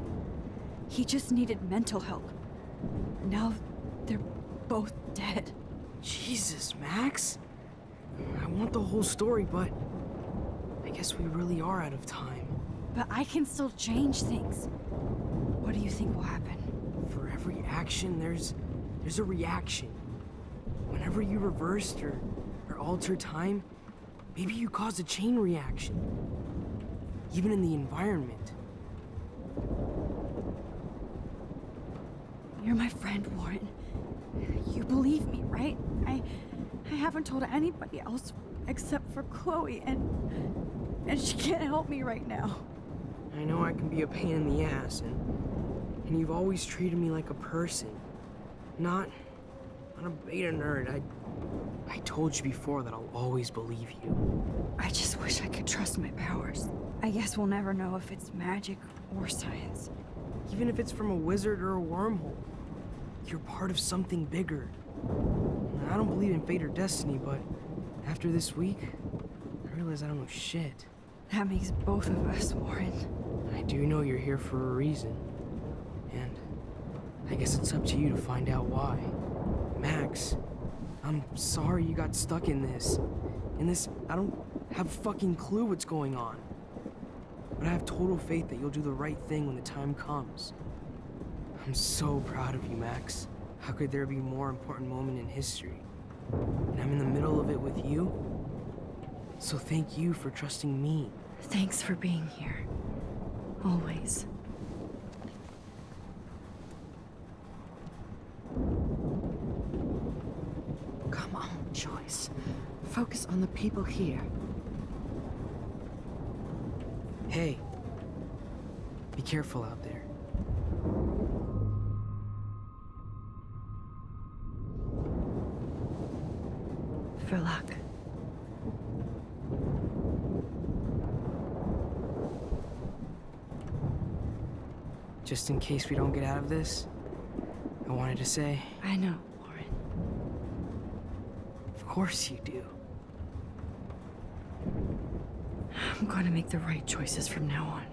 A: He just needed mental help. Now they're both dead.
T: Jesus, Max. I want the whole story, but I guess we really are out of time.
A: But I can still change things. What do you think will happen?
T: For every action, there's a reaction. Whenever you reversed or altered time, maybe you caused a chain reaction. Even in the environment.
A: You're my friend, Warren. You believe me, right? I haven't told anybody else except for Chloe, and she can't help me right now.
T: I know I can be a pain in the ass, and you've always treated me like a person. Not a beta nerd. I told you before that I'll always believe you.
A: I just wish I could trust my powers. I guess we'll never know if it's magic or science.
T: Even if it's from a wizard or a wormhole, you're part of something bigger. I don't believe in fate or destiny, but after this week, I realize I don't know shit.
A: That makes both of us, Warren.
T: I do know you're here for a reason. And I guess it's up to you to find out why. Max, I'm sorry you got stuck in this. I don't have a fucking clue what's going on. But I have total faith that you'll do the right thing when the time comes. I'm so proud of you, Max. How could there be a more important moment in history? And I'm in the middle of it with you. So thank you for trusting me.
A: Thanks for being here. Always.
I: Come on, Joyce. Focus on the people here.
T: Hey, be careful out there.
A: For luck.
T: Just in case we don't get out of this, I wanted to say...
A: I know, Warren.
T: Of course you do.
A: I'm going to make the right choices from now on.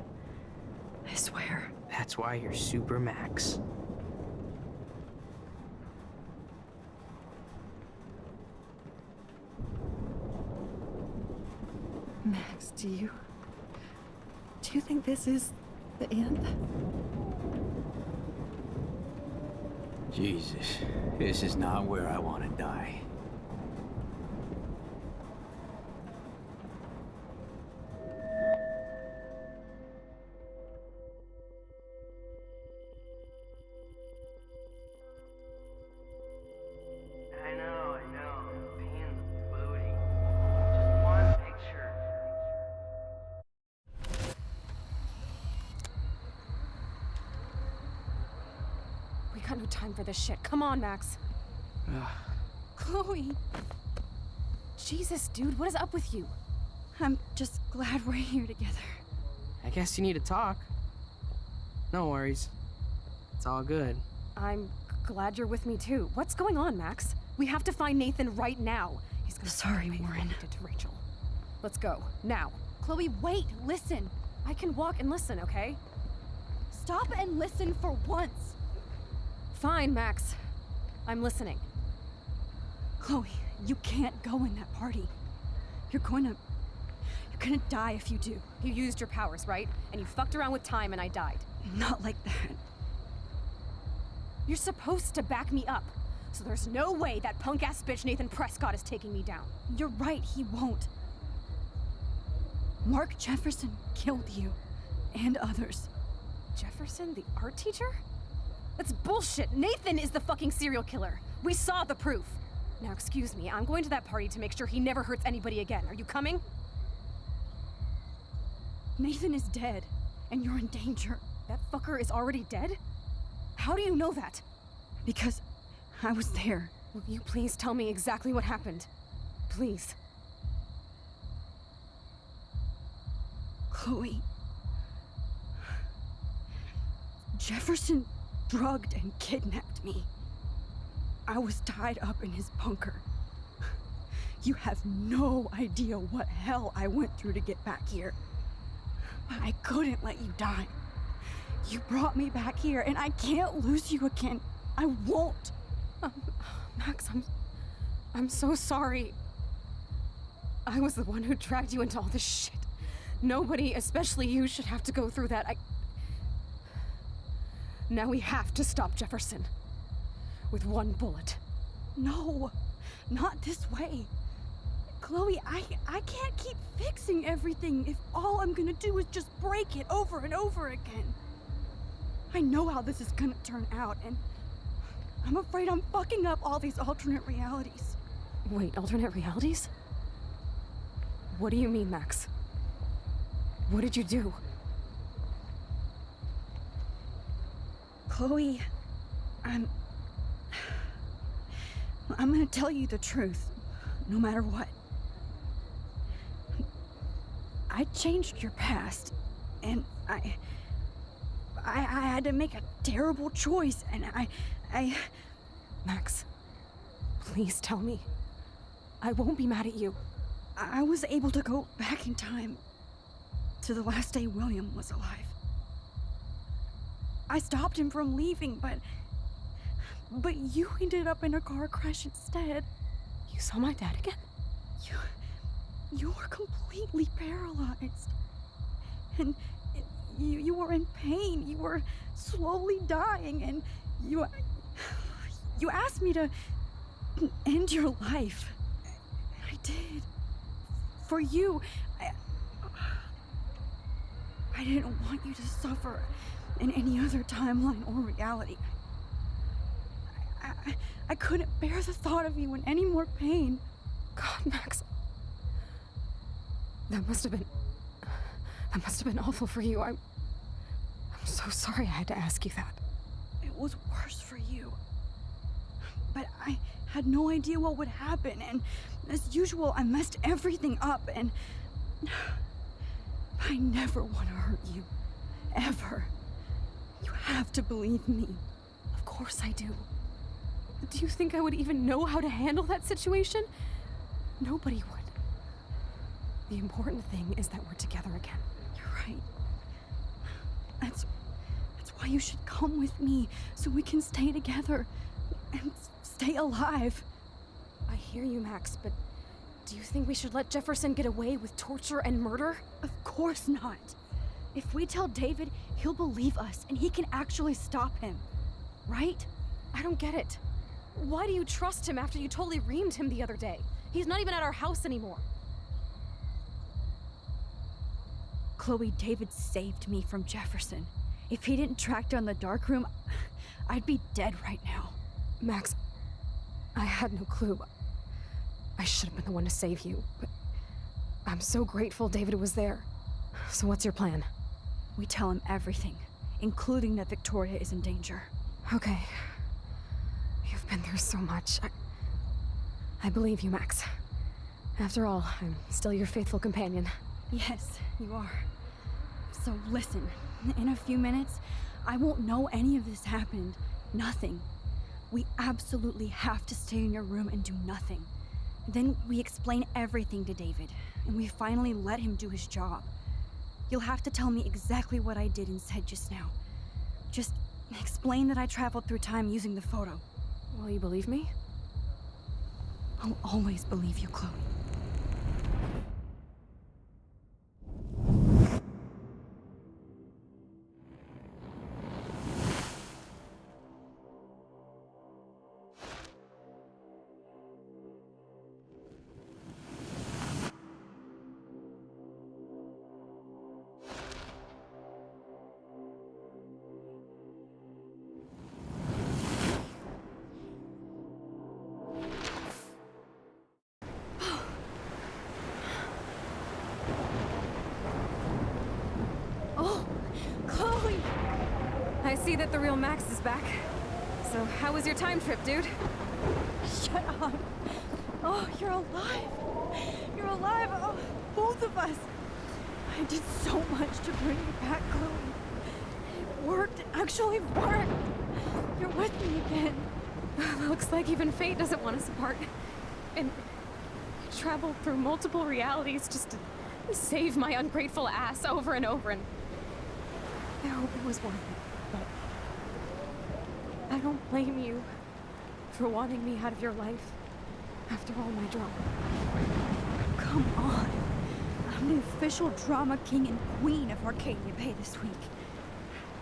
A: I swear.
T: That's why you're Super Max.
I: Max, do you think this is the end?
H: Jesus, this is not where I want to die.
T: I know. Pain in the booty. Just one picture.
J: We got no time for this shit. Come on, Max. Chloe. Jesus, dude, what is up with you?
A: I'm just glad we're here together.
T: I guess you need to talk. No worries. It's all good.
J: I'm glad you're with me too. What's going on, Max? We have to find Nathan right now. He's gonna
A: Sorry, Warren.
J: did to Rachel. Let's go now. Chloe, wait, listen. I can walk and listen, okay?
A: Stop and listen for once.
J: Fine, Max.
B: I'm listening.
A: Chloe, you can't go in that party. You're gonna die if you do.
B: You used your powers, right? And you fucked around with time and I died.
A: Not like that.
B: You're supposed to back me up. So there's no way that punk-ass bitch Nathan Prescott is taking me down.
A: You're right, he won't. Mark Jefferson killed you. And others.
B: Jefferson, the art teacher? That's bullshit. Nathan is the fucking serial killer. We saw the proof. Now, excuse me, I'm going to that party to make sure he never hurts anybody again. Are you coming?
A: Nathan is dead, and you're in danger.
B: That fucker is already dead? How do you know that?
A: Because I was there.
B: Will you please tell me exactly what happened? Please.
A: Chloe. Jefferson drugged and kidnapped me. I was tied up in his bunker. You have no idea what hell I went through to get back here. But I couldn't let you die. You brought me back here, and I can't lose you again. I won't.
B: Max, I'm so sorry. I was the one who dragged you into all this shit. Nobody, especially you, should have to go through that. Now we have to stop Jefferson. With one bullet.
A: No, not this way. Chloe, I can't keep fixing everything if all I'm gonna do is just break it over and over again. I know how this is gonna turn out, and I'm afraid I'm fucking up all these alternate realities.
B: Wait, alternate realities? What do you mean, Max? What did you do?
A: Chloe, I'm gonna tell you the truth, no matter what. I changed your past, and I had to make a terrible choice, and I...
B: Max, please tell me. I won't be mad at you.
A: I was able to go back in time to the last day William was alive. I stopped him from leaving, but you ended up in a car crash instead.
B: You saw my dad again?
A: You were completely paralyzed. And you were in pain. You were slowly dying, and you asked me to end your life. I did. For you. I didn't want you to suffer in any other timeline or reality. I couldn't bear the thought of you in any more pain.
B: God, Max. That must have been awful for you. I'm so sorry I had to ask you that.
A: It was worse for you. But I had no idea what would happen, and as usual, I messed everything up, and I never want to hurt you. Ever. You have to believe me.
B: Of course I do. Do you think I would even know how to handle that situation? Nobody would. The important thing is that we're together again.
A: You're right. That's why you should come with me, so we can stay together and stay alive.
B: I hear you, Max, but do you think we should let Jefferson get away with torture and murder?
A: Of course not. If we tell David, he'll believe us, and he can actually stop him. Right?
B: I don't get it. Why do you trust him after you totally reamed him the other day? He's not even at our house anymore.
A: Chloe, David saved me from Jefferson. If he didn't track down the darkroom, I'd be dead right now.
B: Max, I had no clue. I should have been the one to save you, but I'm so grateful David was there. So what's your plan?
A: We tell him everything, including that Victoria is in danger.
B: Okay. You've been through so much. I believe you, Max. After all, I'm still your faithful companion.
A: Yes, you are. So listen, in a few minutes, I won't know any of this happened. Nothing. We absolutely have to stay in your room and do nothing. Then we explain everything to David, and we finally let him do his job. You'll have to tell me exactly what I did and said just now. Just explain that I traveled through time using the photo.
J: Will you believe me?
A: I'll always believe you, Chloe.
J: Oh, Chloe! I see that the real Max is back. So, how was your time trip, dude?
A: Shut up. Oh, you're alive. You're alive. Oh, both of us. I did so much to bring you back, Chloe. It worked. It actually worked. You're with me again.
J: Looks like even fate doesn't want us apart. And I traveled through multiple realities just to save my ungrateful ass over and over, and I hope it was worth it. But I don't blame you for wanting me out of your life after all my drama.
A: Come on. I'm the official drama king and queen of Arcadia Bay this week.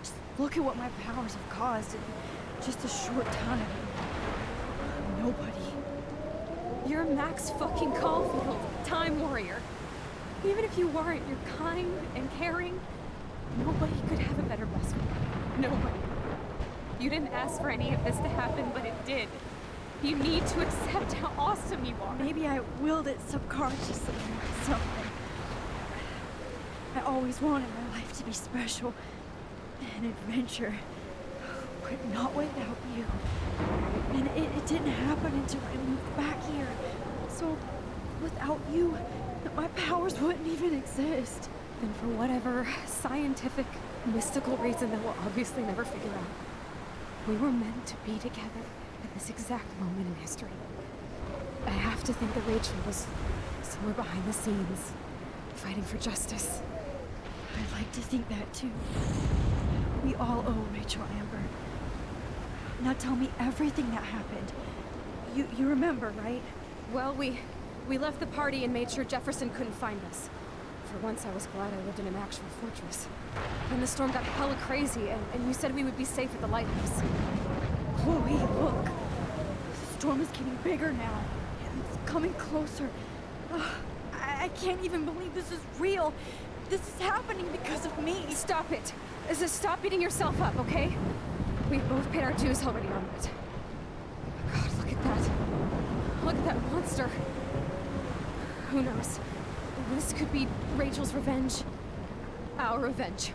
A: Just look at what my powers have caused in just a short time. Nobody.
J: You're Max fucking Caulfield, Time Warrior. Even if you weren't, you're kind and caring. Nobody could have a better best friend. Nobody. You didn't ask for any of this to happen, but it did. You need to accept how awesome you are.
A: Maybe I willed it subconsciously or something. I always wanted my life to be special. An adventure. But not without you. And it didn't happen until I moved back here. So, without you, my powers wouldn't even exist.
J: And for whatever scientific, mystical reason that we'll obviously never figure out, we were meant to be together at this exact moment in history. I have to think that Rachel was somewhere behind the scenes, fighting for justice.
A: I'd like to think that too. We all owe Rachel Amber. Now tell me everything that happened. You remember, right?
J: Well, we left the party and made sure Jefferson couldn't find us. For once, I was glad I lived in an actual fortress. Then the storm got hella crazy, and you said we would be safe at the lighthouse.
A: Chloe, look. The storm is getting bigger now. It's coming closer. Ugh, I can't even believe this is real. This is happening because of me.
J: Stop it. Stop beating yourself up, okay? We've both paid our dues already on it. God, look at that. Look at that monster. Who knows? This could be Rachel's revenge. Our revenge.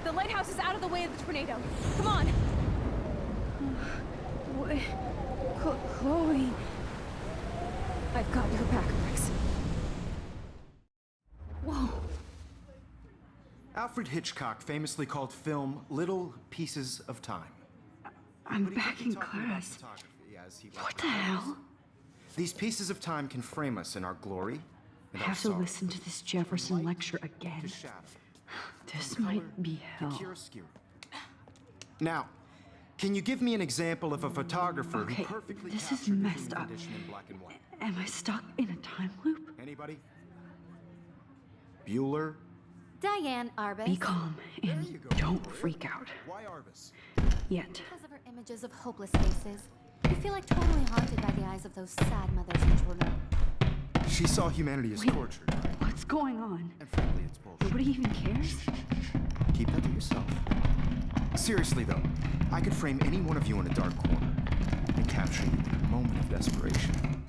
J: The lighthouse is out of the way of the tornado. Come on!
A: Chloe.
J: I've got your back, Max.
A: Whoa.
U: Alfred Hitchcock famously called film little pieces of time.
A: I'm back in class. What the hell?
U: These pieces of time can frame us in our glory
A: I
U: and our
A: have to
U: sorrow.
A: listen to this Jefferson lecture again. This might be hell.
U: Now, can you give me an example of a photographer
A: Okay,
U: who perfectly
A: this is
U: captured
A: messed
U: human
A: up.
U: condition in black and white?
A: Am I stuck in a time loop?
U: Anybody? Bueller?
V: Diane Arbus.
A: Be calm and don't freak out.
U: Why Arbus?
A: Yet.
V: Because of her images of hopeless faces, you feel like totally haunted by the eyes of those sad mothers in Toronto.
U: She saw humanity as
A: Wait.
U: tortured.
A: What's going on?
U: And frankly, it's bullshit.
A: Nobody even cares?
U: Keep that to yourself. Seriously, though, I could frame any one of you in a dark corner and capture you in a moment of desperation.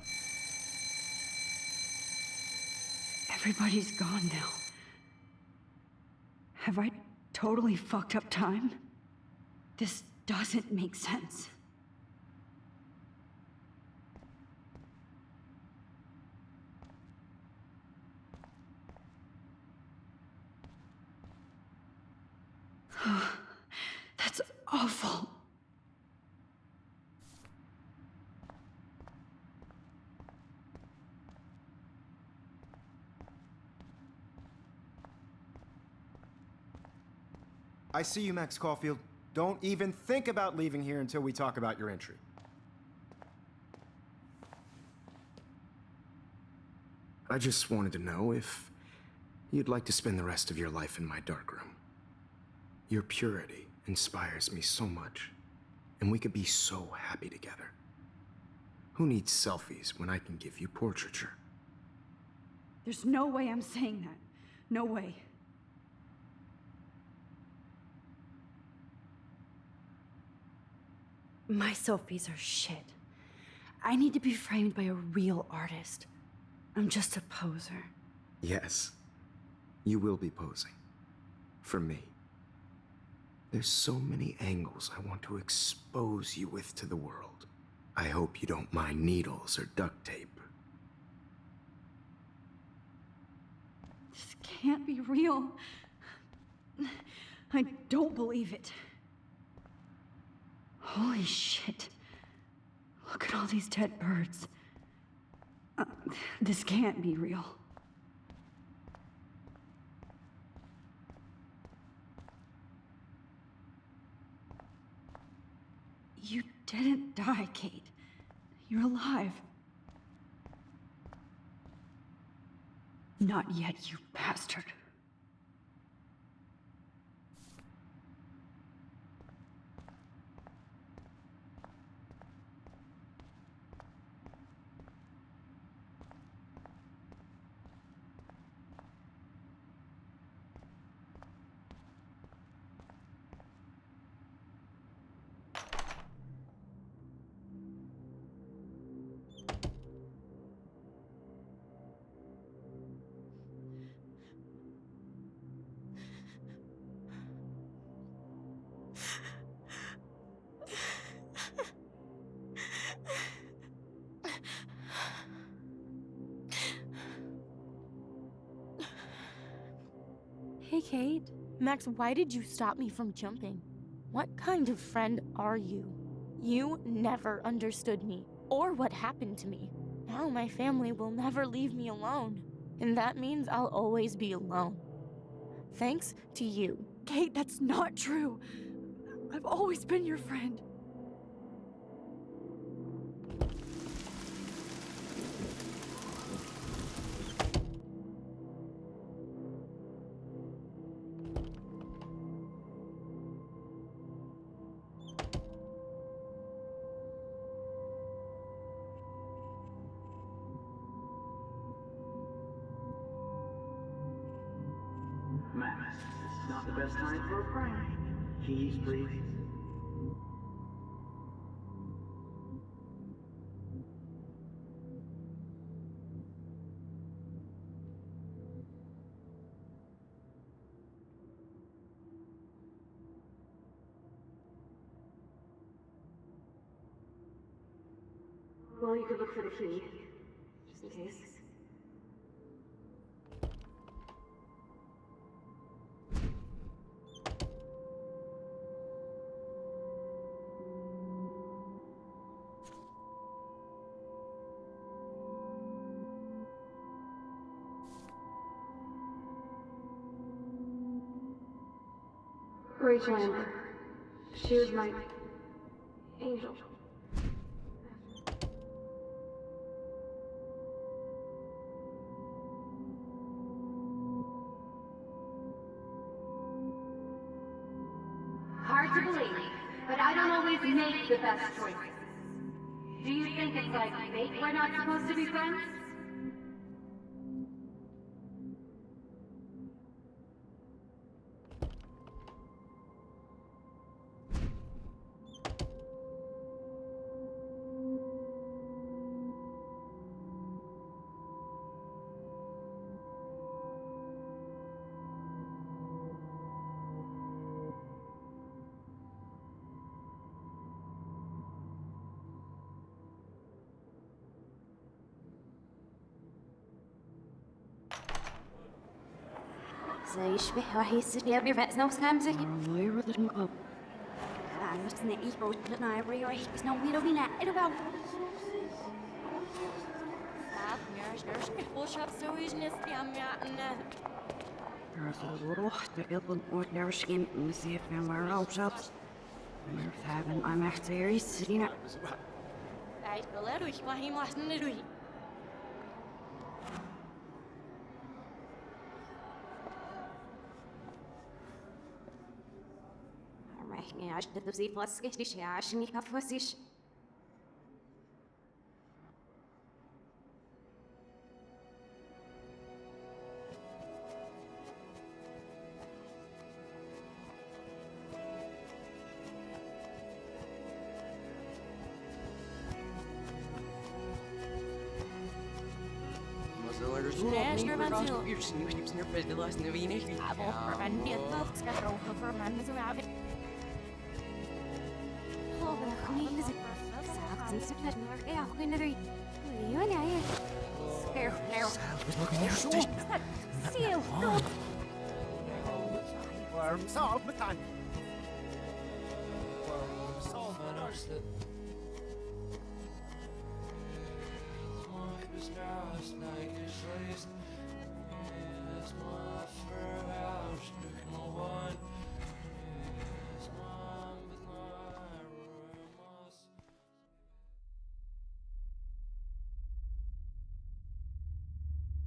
A: Everybody's gone now. Have I totally fucked up time? This doesn't make sense. That's awful.
U: I see you, Max Caulfield. Don't even think about leaving here until we talk about your entry. I just wanted to know if you'd like to spend the rest of your life in my darkroom. Your purity inspires me so much, and we could be so happy together. Who needs selfies when I can give you portraiture?
A: There's no way I'm saying that. No way. My selfies are shit. I need to be framed by a real artist. I'm just a poser.
U: Yes, you will be posing. For me. There's so many angles I want to expose you with to the world. I hope you don't mind needles or duct tape.
A: This can't be real. I don't believe it. Holy shit. Look at all these dead birds. This can't be real. You didn't die, Kate. You're alive. Not yet, you bastard.
B: Hey, Kate. Max, why did you stop me from jumping? What kind of friend are you? You never understood me, or what happened to me. Now my family will never leave me alone, and that means I'll always be alone. Thanks to you.
A: Kate, that's not true. I've always been your friend.
D: Max, this is not the best time for a prank. Keys, please.
J: Well, you could look for the key, just in case. Rachel Amber. She was my angel.
F: Hard to believe, but I don't always make the best choices. Do you think it's like fate we're not supposed to be friends?
V: زي يشبه راح يصير بيرفع نفس كامزك.
A: I'm actually sitting up.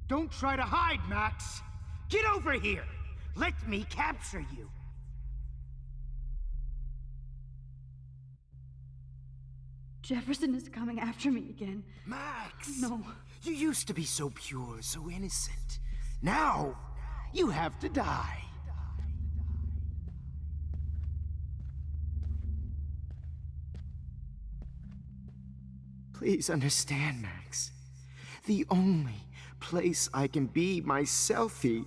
K: Don't try to hide, Max! Get over here! Let me capture you!
A: Jefferson is coming after me again.
K: Max!
A: No.
K: You used to be so pure, so innocent. Now, you have to die.
U: Please understand, Max. The only place I can be my selfie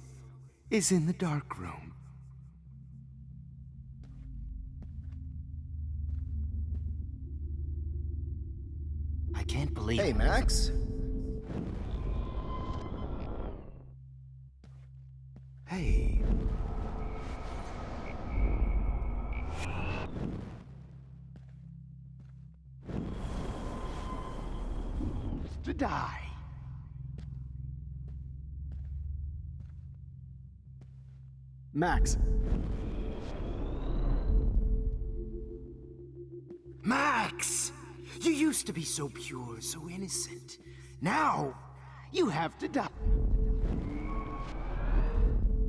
U: is in the dark room.
K: I can't believe it.
U: Hey, Max. Hey.
K: To die.
U: Max.
K: Max! You used to be so pure, so innocent. Now, you have to die.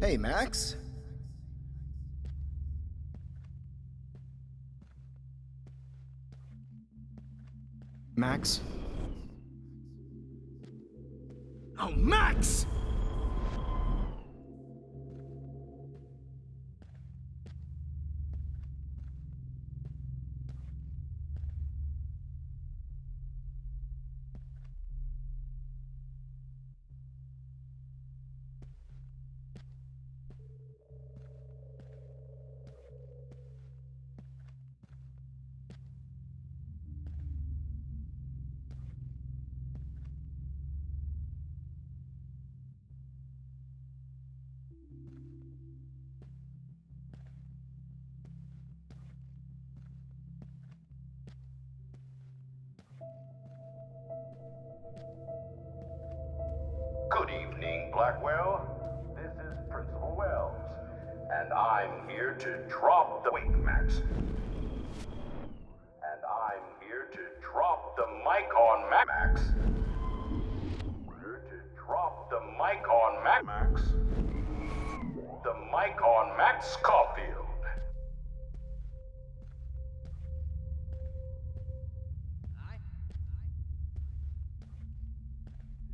U: Hey, Max. Max?
K: Oh, Max!
L: Good evening, Blackwell. This is Principal Wells, and I'm here to drop the... Wait, Max. And I'm here to drop the mic on Max. Here to drop the mic on Max. The mic on Max Caulfield.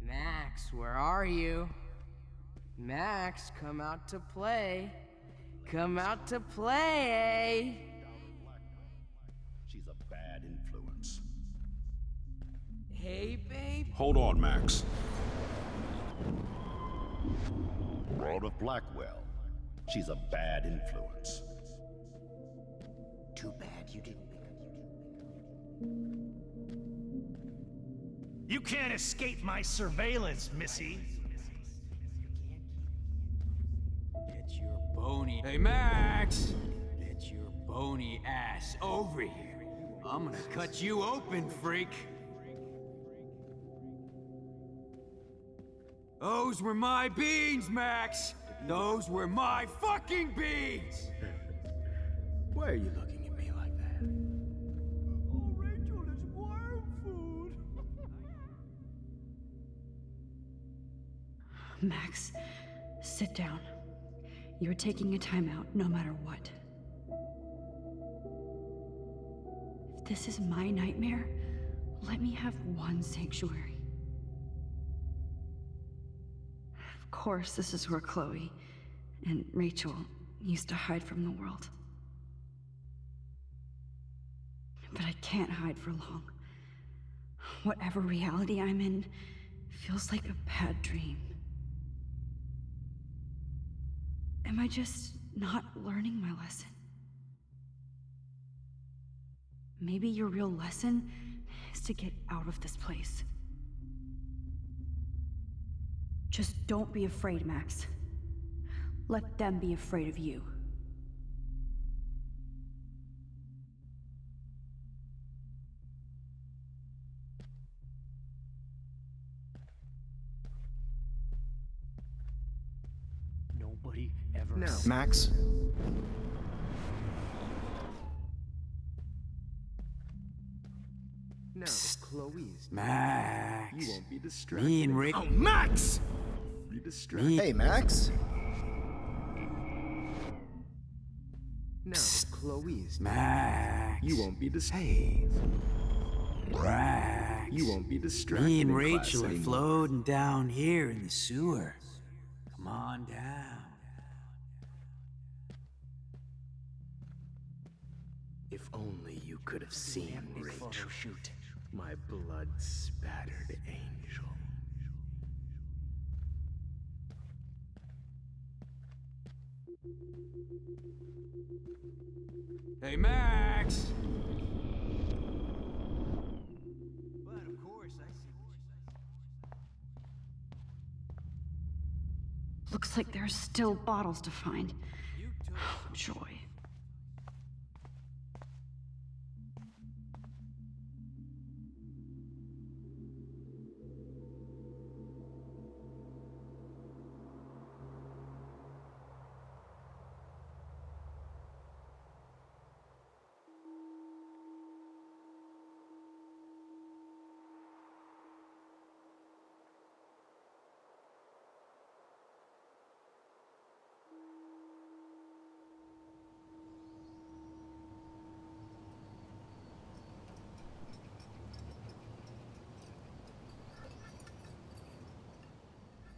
T: Max, where are you? Max, come out to play. Come out to play.
L: She's a bad influence.
T: Hey, babe.
L: Hold on, Max. World of Blackwell. She's a bad influence.
K: Too bad you didn't.
W: You can't escape my surveillance, Missy.
H: Get your bony... Hey, Max! Get your bony ass over here. I'm gonna cut you open, freak. Those were my beans, Max! Those were my fucking beans!
U: Why are you looking at me like that?
A: Max, sit down. You're taking a timeout no matter what. If this is my nightmare, let me have one sanctuary. Of course, this is where Chloe and Rachel used to hide from the world. But I can't hide for long. Whatever reality I'm in feels like a bad dream. Am I just not learning my lesson? Maybe your real lesson is to get out of this place. Just don't be afraid, Max. Let them be afraid of you.
T: Nobody ever.
U: No. Max?
H: No,
U: Chloe's.
H: Max.
U: You won't be distracted.
H: Me and Rick.
U: Oh, Max! Be distracted. Hey, Max. No, Chloe's.
H: Max.
U: You won't be distracted.
H: Hey. Max.
U: You won't be distracted.
H: Me and
U: in class
H: Rachel are
U: anymore.
H: floating down here in the sewer. Come on down.
U: If only you could have seen Rachel, my blood-spattered angel.
H: Hey, Max!
G: But of course, I see what you
A: Looks like there's still bottles to find. Oh, joy.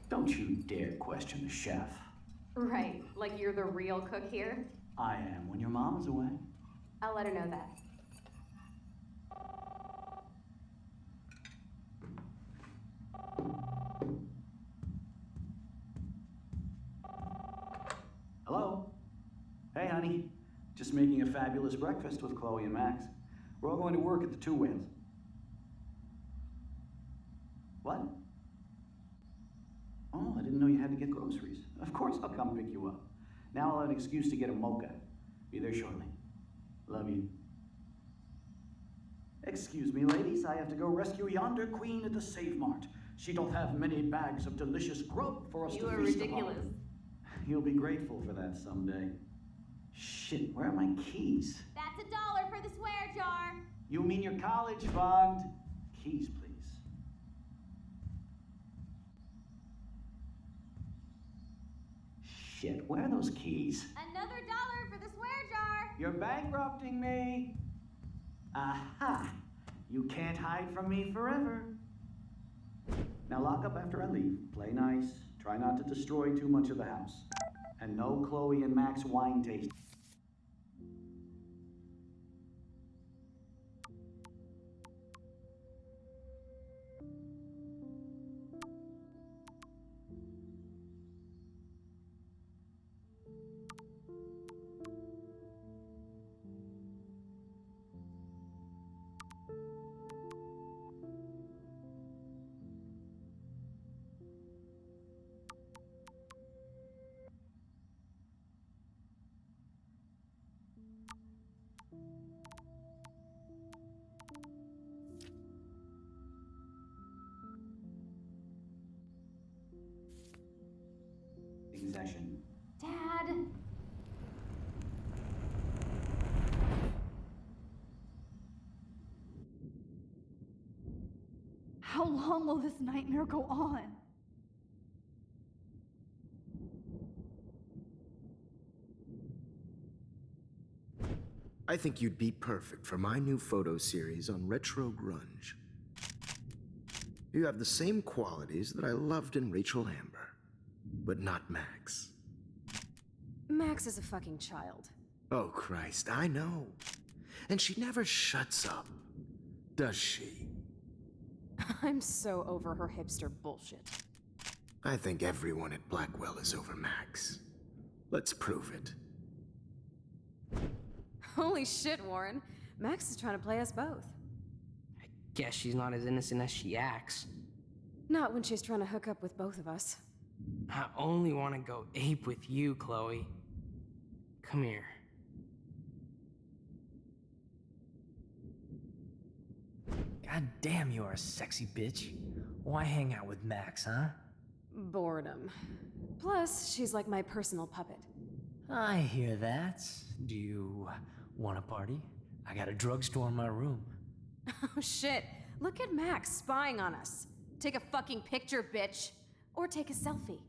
D: Don't you dare question the chef.
C: Right, like you're the real cook here?
D: I am when your mom is away.
C: I'll let her know that.
D: Hello? Hey, honey. Just making a fabulous breakfast with Chloe and Max. We're all going to work at the Two Whales. What? Oh, I didn't know you had to get groceries. Of course I'll come pick you up. Now I'll have an excuse to get a mocha. Be there shortly. Love you. Excuse me, ladies. I have to go rescue yonder queen at the Save Mart. She doth have many bags of delicious grub for us to feast upon.
C: You are ridiculous.
D: You'll be grateful for that someday. Shit, where are my keys?
C: That's $1 for the swear jar.
D: You mean your college fund? Keys, please. Shit, where are those keys?
C: Another $1 for the swear jar.
D: You're bankrupting me. Aha! You can't hide from me forever. Now lock up after I leave. Play nice. Try not to destroy too much of the house. And no Chloe and Max wine tasting. Session.
C: Dad.
A: How long will this nightmare go on?
U: I think you'd be perfect for my new photo series on retro grunge. You have the same qualities that I loved in Rachel Amber, but not Max.
J: Max is a fucking child.
U: Oh, Christ, I know. And she never shuts up, does she?
J: I'm so over her hipster bullshit.
U: I think everyone at Blackwell is over Max. Let's prove it.
J: Holy shit, Warren. Max is trying to play us both.
T: Guess she's not as innocent as she acts.
J: Not when she's trying to hook up with both of us.
T: I only want to go ape with you, Chloe. Come here.
G: God damn, you are a sexy bitch. Why hang out with Max, huh?
J: Boredom. Plus, she's like my personal puppet.
G: I hear that. Do you want a party? I got a drugstore in my room.
J: Oh shit, look at Max spying on us. Take a fucking picture, bitch. Or take a selfie.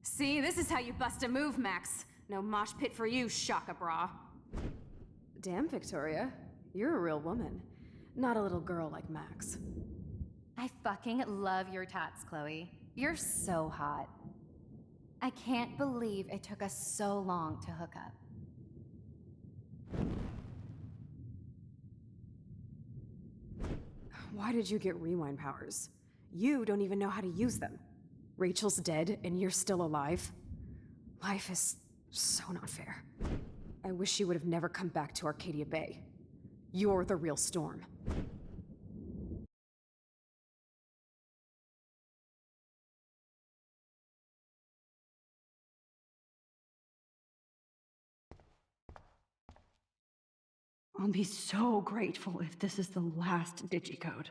J: See, this is how you bust a move, Max. No mosh pit for you, Shaka Bra. Damn, Victoria. You're a real woman. Not a little girl like Max.
V: I fucking love your tats, Chloe. You're so hot. I can't believe it took us so long to hook up.
J: Why did you get rewind powers? You don't even know how to use them. Rachel's dead and you're still alive. Life is so not fair. I wish you would have never come back to Arcadia Bay. You're the real Storm.
A: I'll be so grateful if this is the last digicode.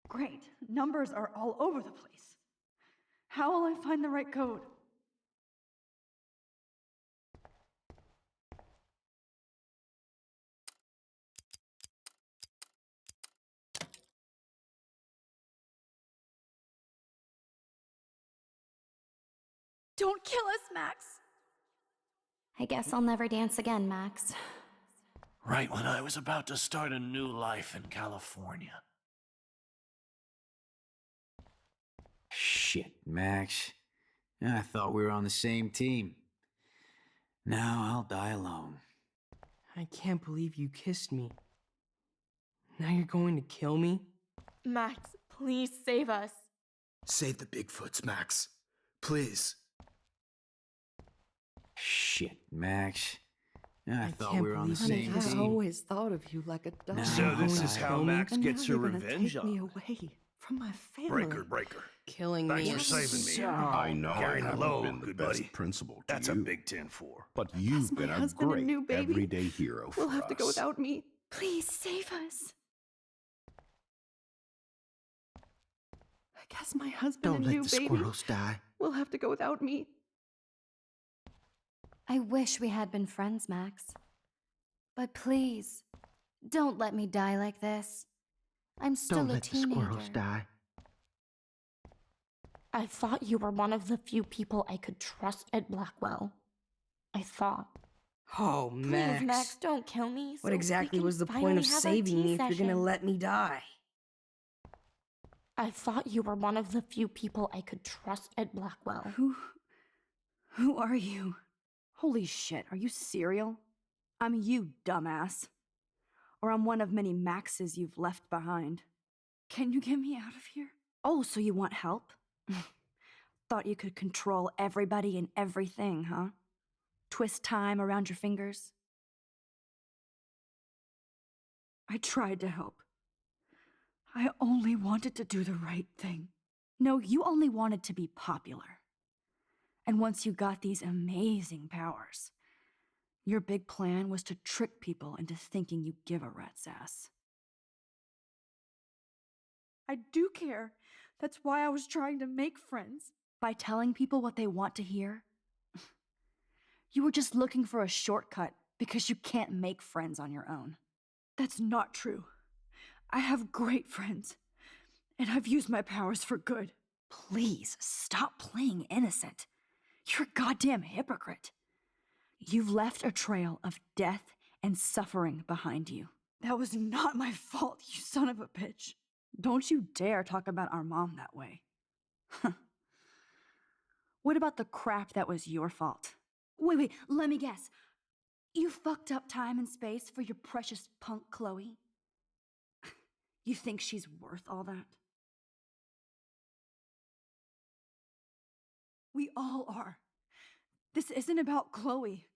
A: Great. Numbers are all over the place. How will I find the right code? Don't kill us, Max!
V: I guess I'll never dance again, Max.
W: Right when I was about to start a new life in California.
H: Shit, Max. I thought we were on the same team. Now I'll die alone.
T: I can't believe you kissed me. Now you're going to kill me?
S: Max, please save us.
U: Save the Bigfoots, Max. Please.
H: Shit, Max. I thought
T: can't
H: we were on the
T: believe
H: same
T: you
I: I
H: team.
I: always thought of you like a dog.
H: Now
K: So this
H: I'll
K: is
H: die
K: how
H: alone.
K: Max
I: And
K: gets
I: now
K: her
I: you're gonna
K: revenge
I: take me
K: on.
I: away from my family.
K: Breaker.
T: Killing
K: Thanks
T: me
K: for
T: is
K: saving me.
T: so...
M: I know
K: Carrying
M: I
K: the
M: haven't
K: load,
M: been the
K: good
M: best
K: buddy.
M: principal to
K: That's
M: you,
K: a big 10-4.
M: but you've
I: my
M: been a
I: husband and
M: great
I: new baby
M: everyday hero for
I: Will have to go
M: us.
I: without me.
A: Please save us.
I: I guess my husband
U: Don't
I: and
U: let
I: new
U: the
I: baby
U: squirrels die.
I: will have to go without me.
V: I wish we had been friends, Max. But please, don't let me die like this. I'm still
U: Don't
V: a
U: let the
V: teenager.
U: squirrels die.
S: I thought you were one of the few people I could trust at Blackwell. I thought.
T: Oh, Max.
S: Please, Max, don't kill me.
T: What
S: so
T: exactly
S: we can
T: was the point
S: finally
T: of
S: have our
T: saving
S: tea
T: me if you're gonna
S: session.
T: let me die?
S: I thought you were one of the few people I could trust at Blackwell.
A: Who are you? Holy shit, are you serial? I'm you, dumbass. Or I'm one of many Maxes you've left behind. Can you get me out of here? Oh, so you want help? Thought you could control everybody and everything, huh? Twist time around your fingers? I tried to help. I only wanted to do the right thing. No, you only wanted to be popular. And once you got these amazing powers, your big plan was to trick people into thinking you give a rat's ass. I do care. That's why I was trying to make friends. By telling people what they want to hear? You were just looking for a shortcut because you can't make friends on your own. That's not true. I have great friends, and I've used my powers for good. Please, stop playing innocent. You're a goddamn hypocrite. You've left a trail of death and suffering behind you. That was not my fault, you son of a bitch. Don't you dare talk about our mom that way. What about the crap that was your fault? Wait, let me guess. You fucked up time and space for your precious punk Chloe? You think she's worth all that? We all are. This isn't about Chloe,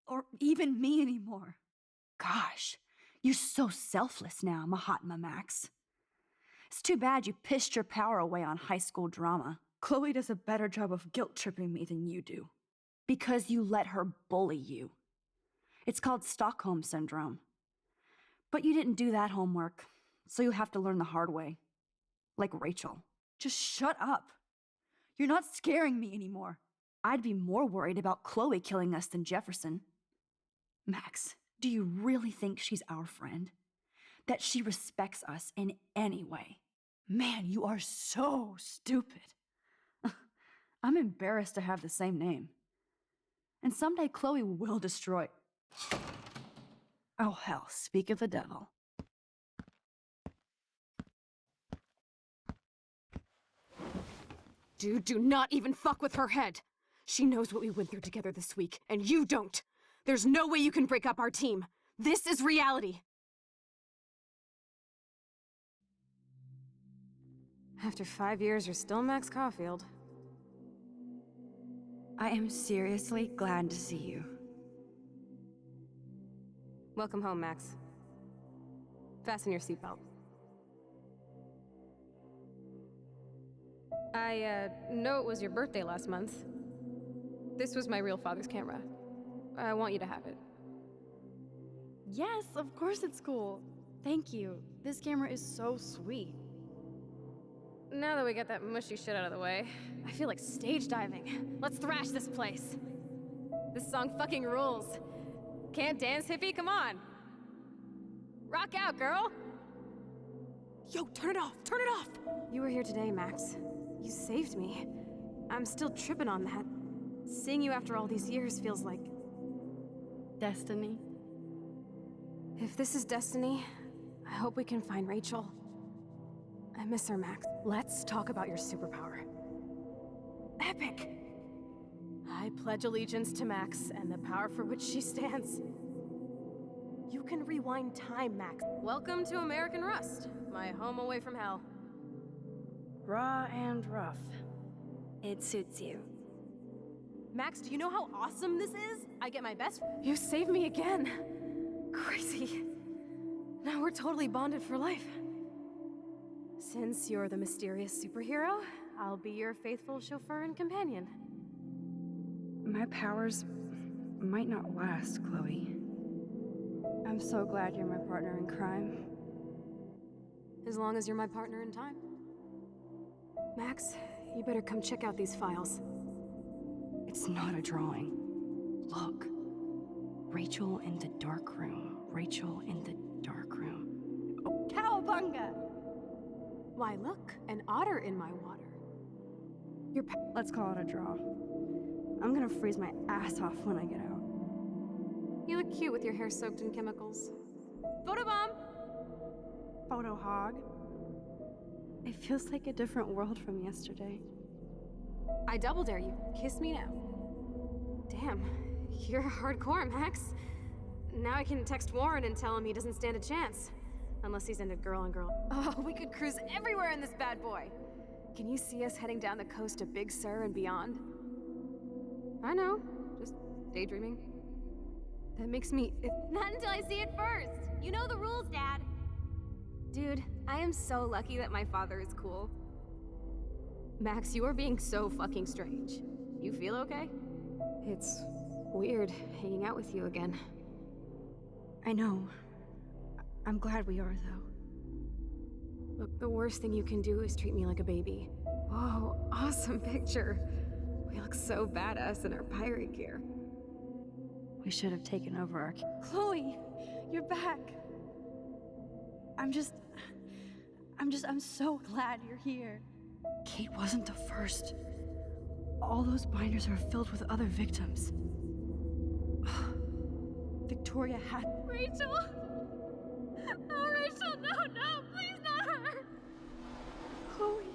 A: or even me anymore. Gosh, you're so selfless now, Mahatma Max. It's too bad you pissed your power away on high school drama. Chloe does a better job of guilt-tripping me than you do. Because you let her bully you. It's called Stockholm Syndrome. But you didn't do that homework, so you'll have to learn the hard way. Like Rachel. Just shut up. You're not scaring me anymore. I'd be more worried about Chloe killing us than Jefferson. Max, do you really think she's our friend? That she respects us in any way? Man, you are so stupid. I'm embarrassed to have the same name. And someday Chloe will destroy... Oh hell, speak of the devil.
J: Dude, do not even fuck with her head. She knows what we went through together this week, and you don't. There's no way you can break up our team. This is reality. After 5 years, you're still Max Caulfield.
A: I am seriously glad to see you.
J: Welcome home, Max. Fasten your seatbelt. I know it was your birthday last month. This was my real father's camera. I want you to have it.
A: Yes, of course it's cool. Thank you. This camera is so sweet.
J: Now that we got that mushy shit out of the way, I feel like stage diving. Let's thrash this place. This song fucking rules. Can't dance, hippie? Come on. Rock out, girl. Yo, turn it off. Turn it off. You were here today, Max. You saved me. I'm still tripping on that. Seeing you after all these years feels like...
A: destiny.
J: If this is destiny, I hope we can find Rachel. I miss her, Max. Let's talk about your superpower. Epic! I pledge allegiance to Max and the power for which she stands. You can rewind time, Max. Welcome to American Rust, my home away from hell.
A: Raw and rough. It suits you.
J: Max, do you know how awesome this is? I get my best... You saved me again. Crazy. Now we're totally bonded for life. Since you're the mysterious superhero, I'll be your faithful chauffeur and companion.
A: My powers might not last, Chloe. I'm so glad you're my partner in crime.
J: As long as you're my partner in time. Max, you better come check out these files.
A: It's not a drawing. Look. Rachel in the dark room. Rachel in the dark room. Oh, cowabunga!
J: Why, look, an otter in my water.
A: Let's call it a draw. I'm gonna freeze my ass off when I get out.
J: You look cute with your hair soaked in chemicals. Photobomb!
A: Photo hog. It feels like a different world from yesterday.
J: I double dare you. Kiss me now. Damn, you're hardcore, Max. Now I can text Warren and tell him he doesn't stand a chance. Unless he's into girl on girl. Oh, we could cruise everywhere in this bad boy. Can you see us heading down the coast to Big Sur and beyond? I know, just daydreaming. That makes me...
C: Not until I see it first. You know the rules, Dad.
J: Dude, I am so lucky that my father is cool. Max, you are being so fucking strange. You feel okay? It's weird hanging out with you again.
A: I know. I'm glad we are, though.
J: Look, the worst thing you can do is treat me like a baby. Whoa, awesome picture. We look so badass in our pirate gear.
A: We should have taken over our...
B: Chloe, you're back.
A: I'm so glad you're here. Kate wasn't the first. All those binders are filled with other victims. Victoria had...
B: Rachel! Oh, Rachel, no, please not her!
A: Chloe.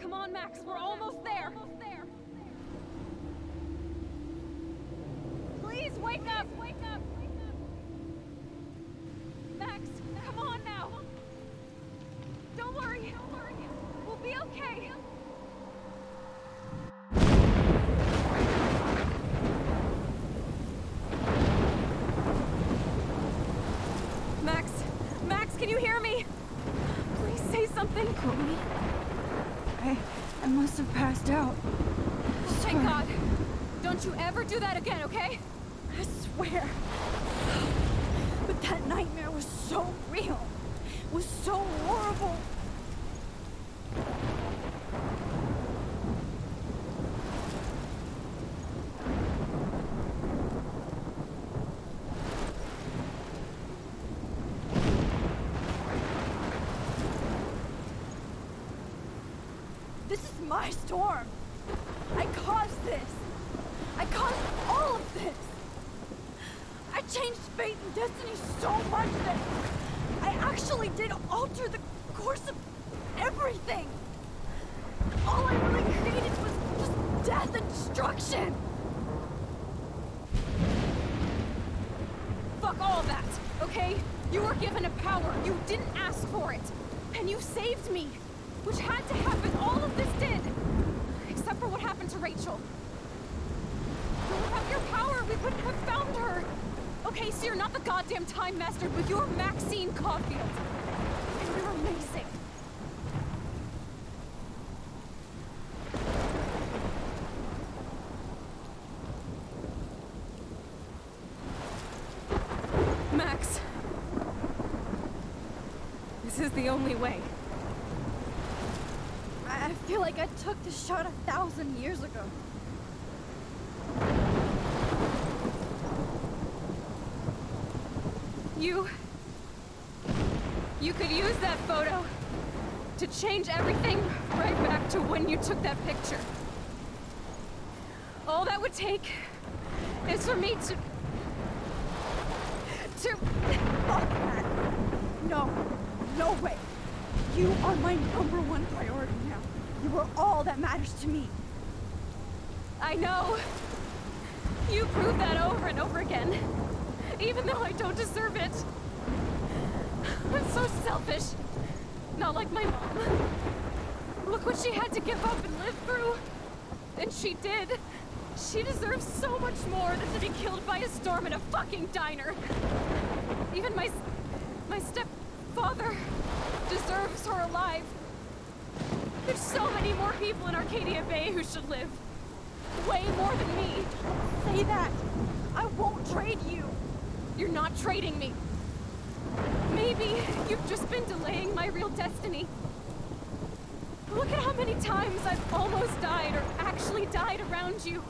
B: Come on, Max, we're almost there. Please wake up! Max, come on now. Don't worry. We'll be okay. Max, can you hear me? Please say something.
A: Chloe. I must have passed out.
B: Thank God. Don't you ever do that again, okay?
A: I swear. But that nightmare was so real. It was so horrible. This is my storm. I caused this. I caused all of this. I changed fate and destiny so much that I actually did alter the course of everything. All I really created was just death and destruction.
B: Fuck all that, okay? You were given a power. You didn't ask for it. And you saved me. Which had to happen. All of this did. Except for what happened to Rachel. But without your power, we wouldn't have found her. Okay, so you're not the goddamn Time Master, but you're Maxine Caulfield. And you're amazing. Max. This is the only way.
A: I feel like I took the shot 1,000 years ago.
B: You could use that photo to change everything right back to when you took that picture. All that would take is for me to...
A: Fuck that. No way. You are my #1 priority now. You are all that matters to me.
B: I know. You proved that over and over again. Even though I don't deserve it. I'm so selfish. Not like my mom. Look what she had to give up and live through. And she did. She deserves so much more than to be killed by a storm in a fucking diner. Even my stepfather deserves her alive. There's so many more people in Arcadia Bay who should live. Way more than me.
A: Say that. I won't trade you.
B: You're not trading me. Maybe you've just been delaying my real destiny. Look at how many times I've almost died or actually died around you.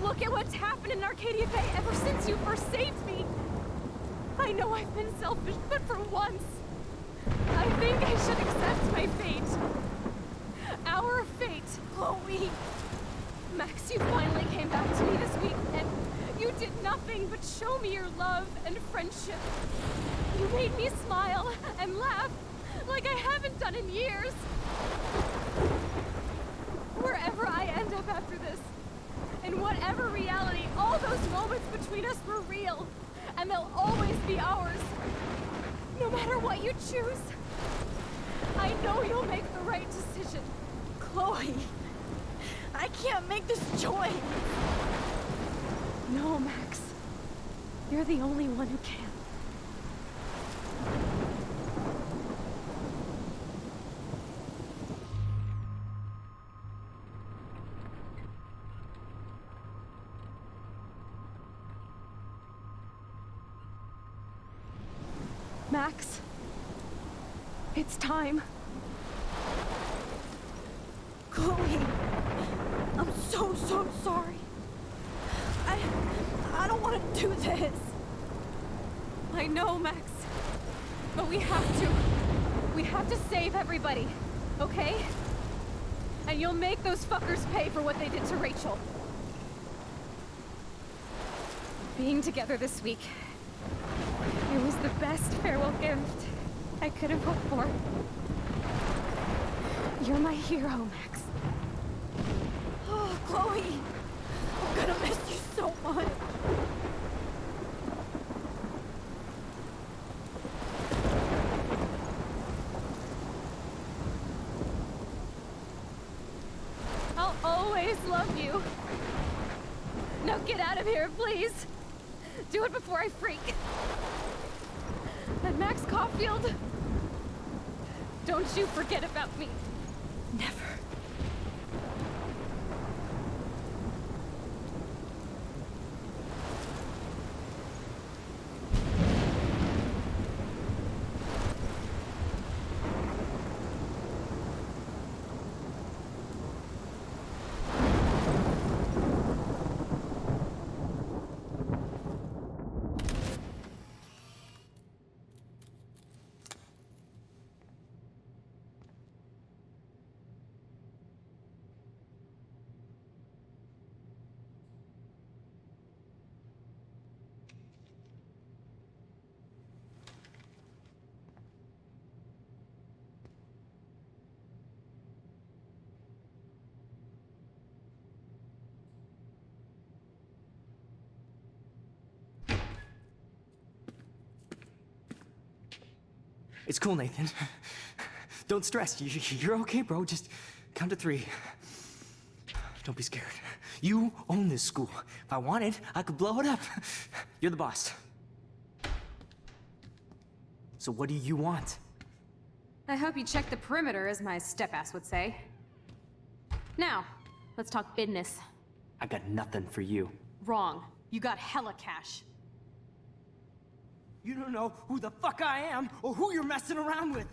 B: Look at what's happened in Arcadia Bay ever since you first saved me. I know I've been selfish, but for once, I think I should accept my fate. Our fate, Chloe. Max, you finally came back to me this week, and you did nothing but show me your love and friendship. You made me smile and laugh like I haven't done in years. Wherever I end up after this, in whatever reality, all those moments between us were real, and they'll always be ours. No matter what you choose, I know you'll make the right decision.
A: Chloe, I can't make this choice.
B: No, Max. You're the only one who can. Max, it's time.
A: Chloe, I'm so sorry. I don't want to do this.
B: I know, Max. But we have to. We have to save everybody, okay? And you'll make those fuckers pay for what they did to Rachel. Being together this week, it was the best farewell gift I could have hoped for. You're my hero, Max.
A: Oh, Chloe! I'm gonna miss you so much.
B: I'll always love you. Now get out of here, please. Do it before I freak. And Max Caulfield, don't you forget about me.
A: Never.
T: It's cool, Nathan. Don't stress. You're okay, bro. Just count to 3. Don't be scared. You own this school. If I wanted, I could blow it up. You're the boss. So what do you want?
J: I hope you check the perimeter, as my step-ass would say. Now, let's talk business.
T: I got nothing for you.
J: Wrong. You got hella cash.
T: You don't know who the fuck I am or who you're messing around with.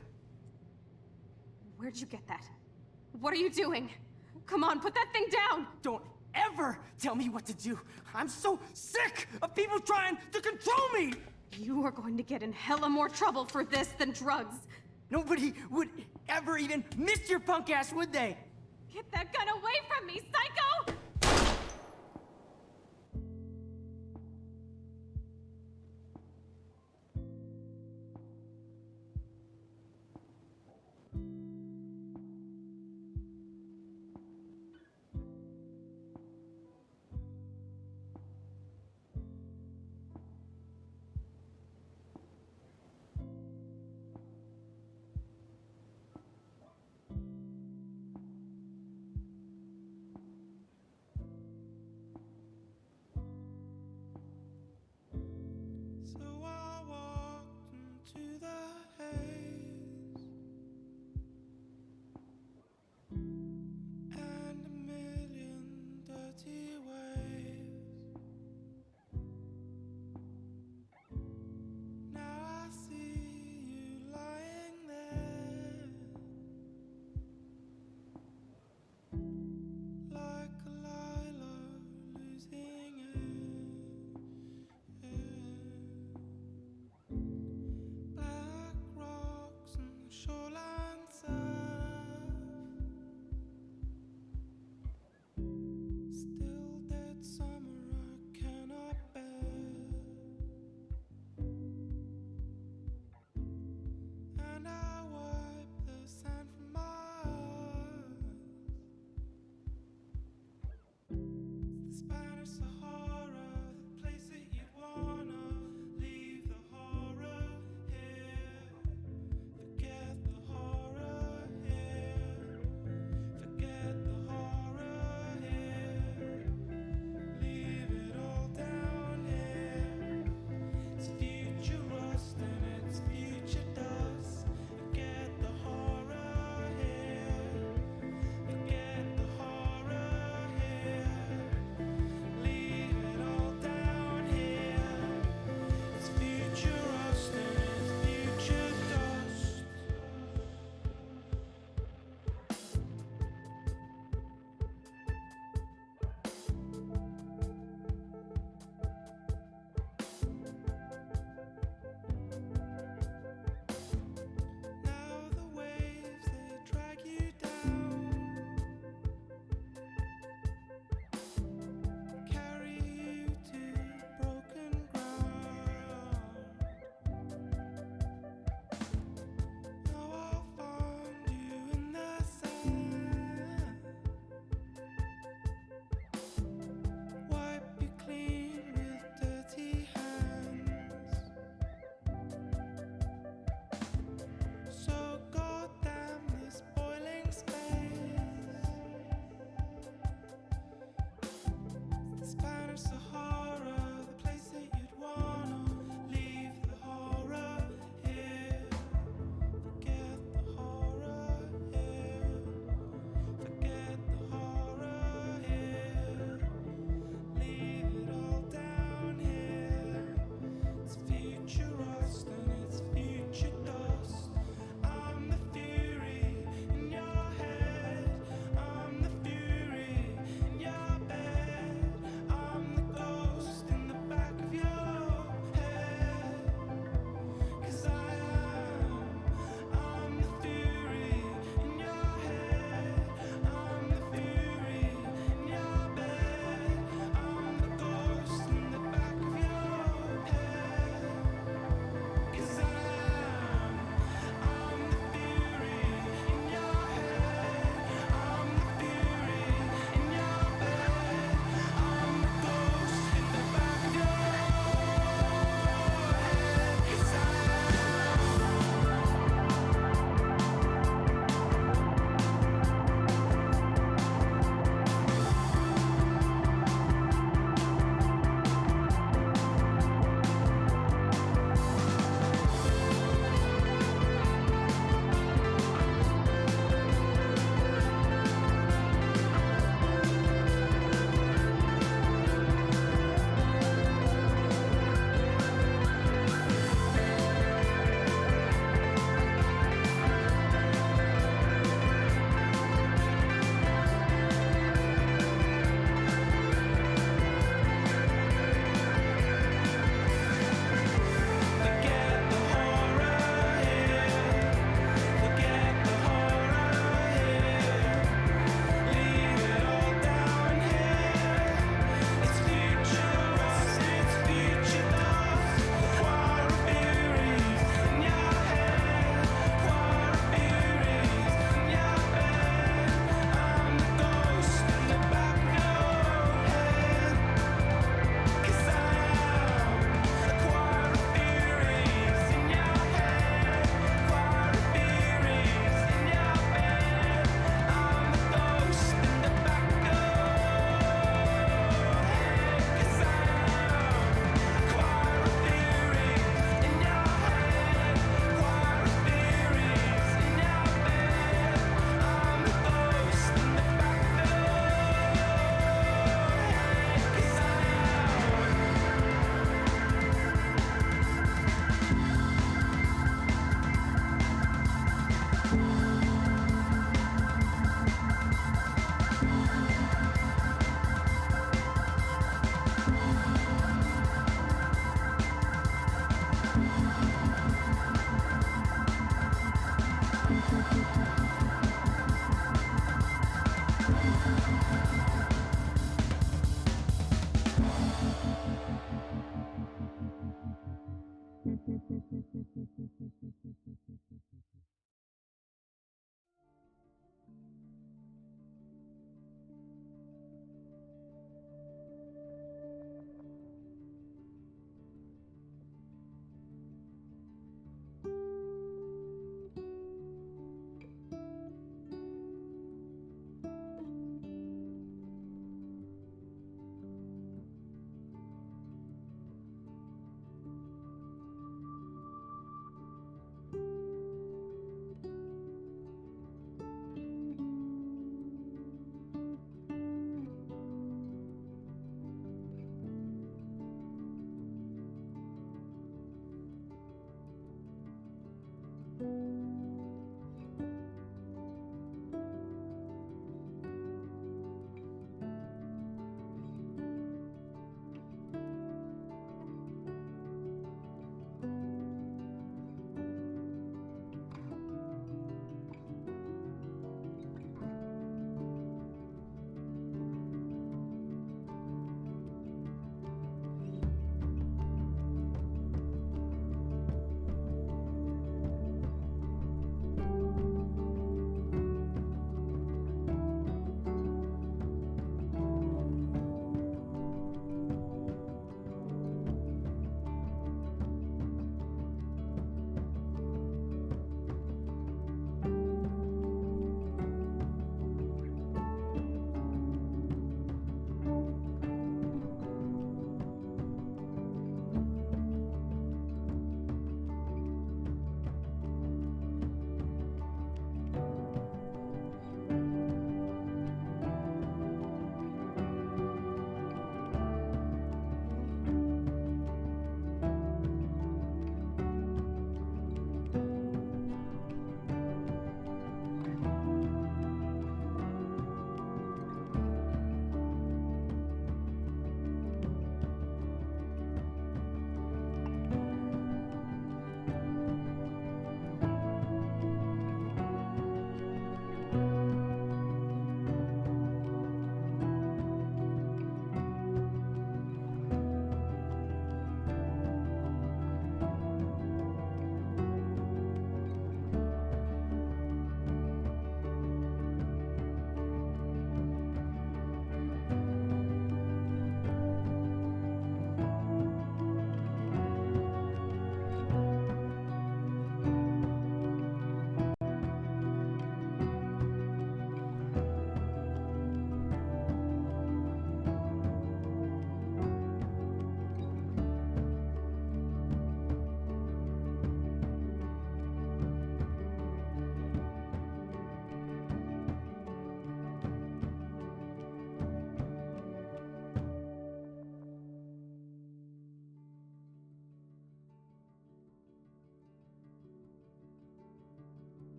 J: Where'd you get that? What are you doing? Come on, put that thing down!
T: Don't ever tell me what to do. I'm so sick of people trying to control me!
J: You are going to get in hella more trouble for this than drugs.
T: Nobody would ever even miss your punk ass, would they?
J: Get that gun away from me, psycho!